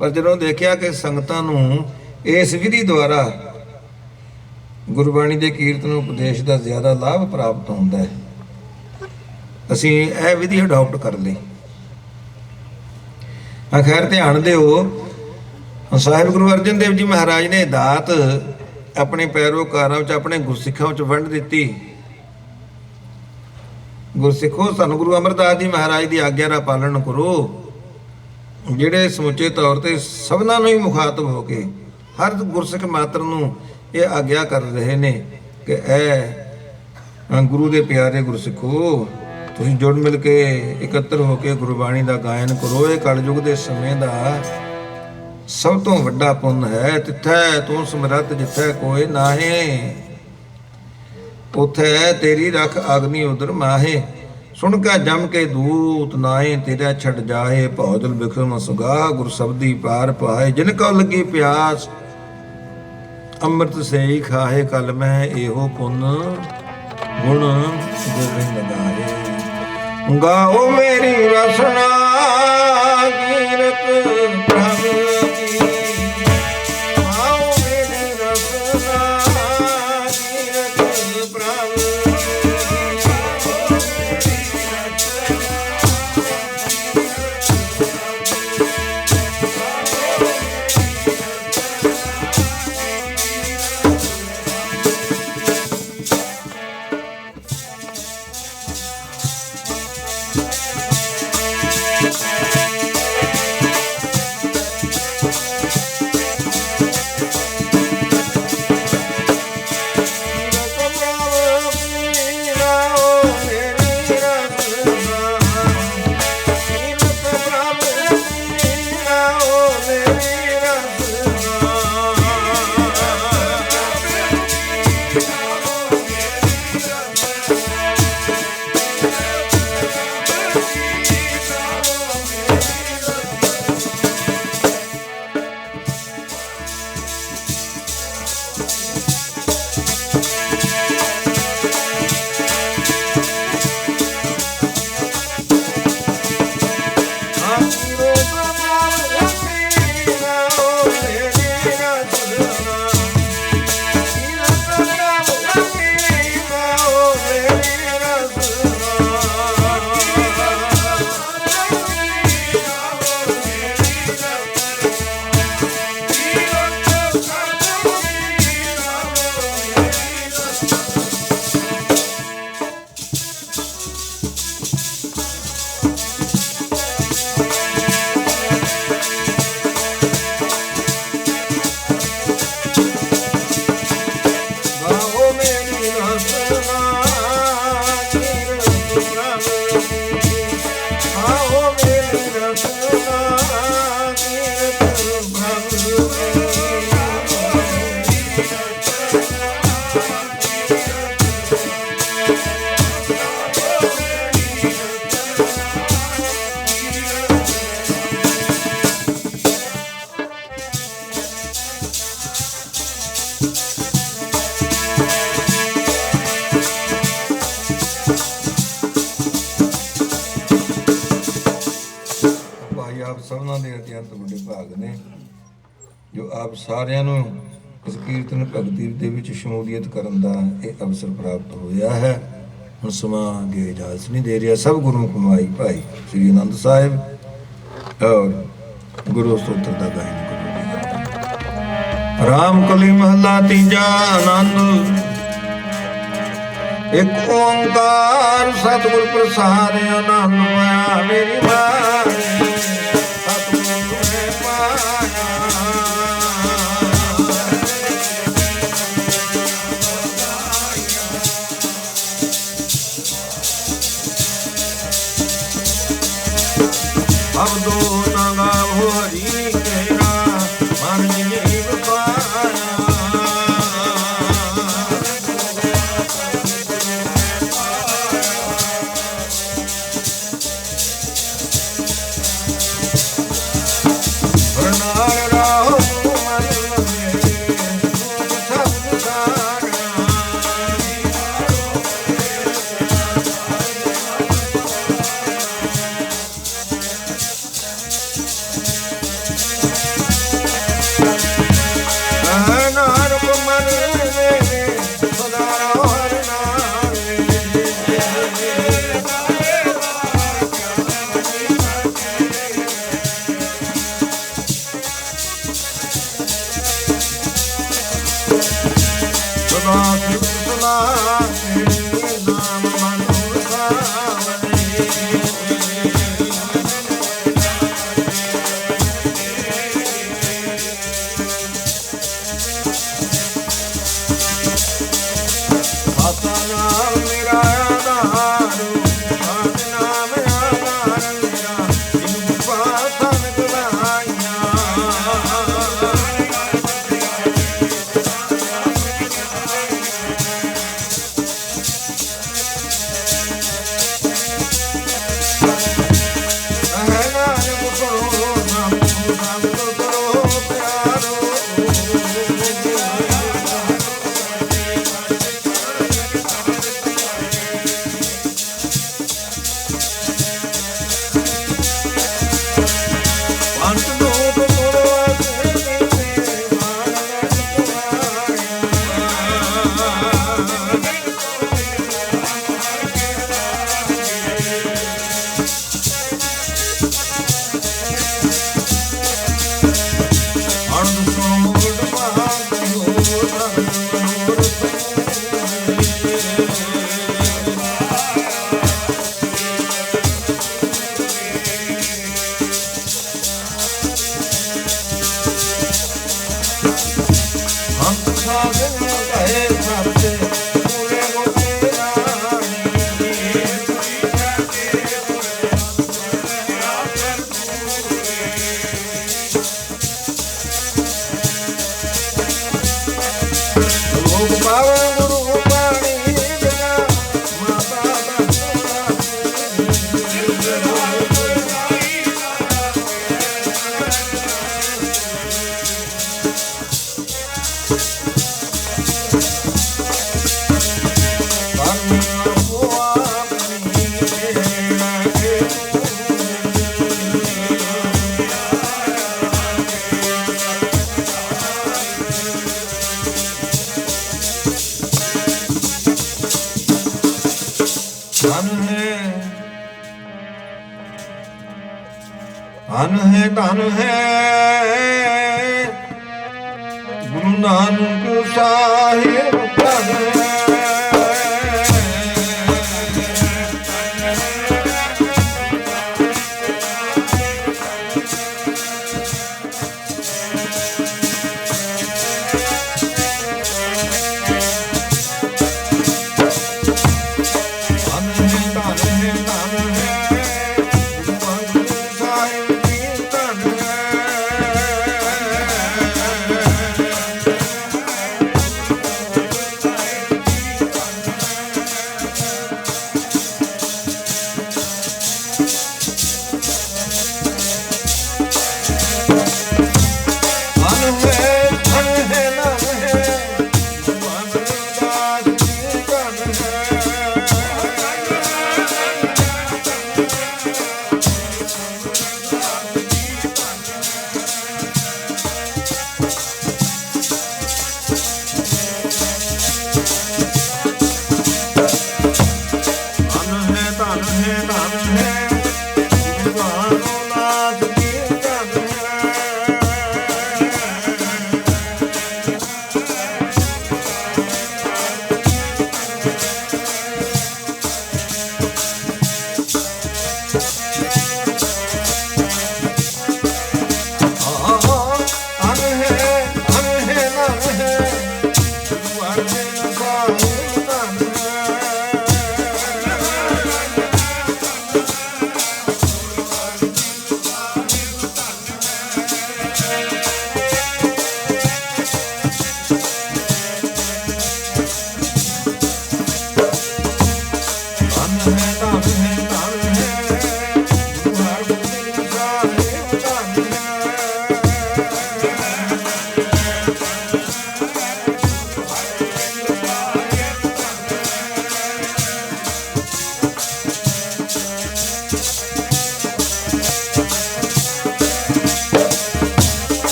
ਪਰ ਜਦੋਂ ਦੇਖਿਆ ਕਿ ਸੰਗਤਾਂ ਨੂੰ ਇਸ ਵਿਧੀ ਦੁਆਰਾ ਗੁਰਬਾਣੀ ਦੇ ਕੀਰਤਨ ਉਪਦੇਸ਼ ਦਾ ਜ਼ਿਆਦਾ ਲਾਭ ਪ੍ਰਾਪਤ ਹੁੰਦਾ ਹੈ, ਅਸੀਂ ਇਹ ਵਿਧੀ ਅਡਾਪਟ ਕਰ ਲਈ। ਖੈਰ ਧਿਆਨ ਦਿਓ, ਸਾਹਿਬ ਗੁਰੂ ਅਰਜਨ ਦੇਵ ਜੀ ਮਹਾਰਾਜ ਨੇ ਦਾਤ ਆਪਣੇ ਪੈਰੋਕਾਰਾਂ ਵਿੱਚ, ਆਪਣੇ ਗੁਰਸਿੱਖਾਂ ਵਿੱਚ ਵੰਡ ਦਿੱਤੀ। ਗੁਰਸਿੱਖੋ, ਸਾਨੂੰ ਗੁਰੂ ਅਮਰਦਾਸ ਜੀ ਮਹਾਰਾਜ ਦੀ ਆਗਿਆ ਦਾ ਪਾਲਣ ਕਰੋ, ਜਿਹੜੇ ਸਮੁੱਚੇ ਤੌਰ ਤੇ ਸਭਨਾਂ ਨੂੰ ਹੀ ਮੁਖਾਤਬ ਹੋ ਕੇ ਹਰ ਗੁਰਸਿੱਖ ਮਾਤਰ ਨੂੰ ਇਹ ਆਗਿਆ ਕਰ ਰਹੇ ਨੇ ਕਿ ਇਹ ਗੁਰੂ ਦੇ ਪਿਆਰੇ ਗੁਰਸਿੱਖੋ, ਤੁਸੀਂ ਜੁੜ ਮਿਲ ਕੇ ਇਕੱਤਰ ਹੋ ਕੇ ਗੁਰਬਾਣੀ ਦਾ ਗਾਇਨ ਕਰੋ। ਇਹ ਕਲਯੁਗ ਦੇ ਸਮੇਂ ਦਾ ਸਭ ਤੋਂ ਵੱਡਾ ਪੁੰਨ ਹੈ। ਤਿੱਥੈ ਤੂੰ ਸਮਰੱਥ ਜਿੱਥੈ ਕੋਈ ਨਾਹੇ, ਉਥੈ ਤੇਰੀ ਰਖ ਅਗਨੀ ਉਦਰ ਮਾਹੇ। ਸੁਣ ਕੇ ਜਮ ਕੇ ਦੂਤ ਨਾਏ, ਤੇਰਾ ਛੱਡ ਜਾਏ ਭੌਜਲ ਬਿਖਮ ਸੁਗਾ। ਗੁਰ ਸਬਦੀ ਪਾਰ ਪਾਏ, ਜਿਨ ਕਉ ਲੱਗੀ ਪਿਆਸ ਅੰਮ੍ਰਿਤ ਸੇਈ ਖਾਹੇ। ਕਲ ਮੈਂ ਇਹੋ ਪੁੰਨ ਗੁਣ ਗੋਬਿੰਦ ਗਾਏ। ਗਾਓ ਮੇਰੀ ਰਸਨਾ ਕੀਰਤ ਪ੍ਰਭ ਕੀ, ਗਾਓ ਮੇਰੀ ਰਸਨਾ ਕੀਰਤ ਪ੍ਰਭ ਆਪ ਸਾਰਿਆਂ ਨੂੰ ਇਸ ਕੀਰਤਨ ਭਗਤੀ ਦੇ ਵਿੱਚ ਸ਼ਮੂਲੀਅਤ ਕਰਨ ਦਾ ਇਹ ਅਵਸਰ ਪ੍ਰਾਪਤ ਹੋਇਆ ਹੈ। ਹੁਣ ਸਮਾਂ ਅੱਗੇ ਇਜਾਜ਼ਤ ਨਹੀਂ ਦੇ ਰਿਹਾ। ਸਭ ਗੁਰਮੁਖ ਮਾਈ ਭਾਈ ਸ੍ਰੀ ਆਨੰਦ ਸਾਹਿਬ ਔਰ ਗੁਰੂ ਸਤੋਤਰ ਦਾ ਗਾਇਨ ਕਰੋ। ਰਾਮ ਕਲੀ ਮਹਲਾ ਤੀਜਾ ਆਨੰਦ। ਇੱਕ ਓੰਕਾਰ ਸਤਿਗੁਰ ਪ੍ਰਸਾਦਿ ਆਨੰਦ ਮਾਇਆ ਮੇਰੀ ਮਾਈ ਸਤਿਗੁਰ ਨੇ ਪਾਇਆ। ਅਬਦੋ ਨਾ ਗਾਵੋ ਹਰੀ ਤੇਰਾ ਮਨ ਜੀਵ ਪਾਇਆ। ਧਨ ਹੈ ਗੁਰੂ ਨਾਨਕ ਸਾਹਿਬ ਧਨ ਹੈ।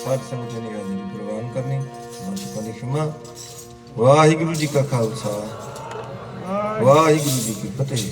ਸਾਧ ਸੰਗਤ ਦੀ ਨਿਗਾਹ ਦੀ ਪ੍ਰਵਾਨ ਕਰਨੀ, ਮਾਤਾ ਦੀ ਖਿਮਾ। ਵਾਹਿਗੁਰੂ ਜੀ ਕਾ ਖਾਲਸਾ, ਵਾਹਿਗੁਰੂ ਜੀ ਕੀ ਫਤਿਹ।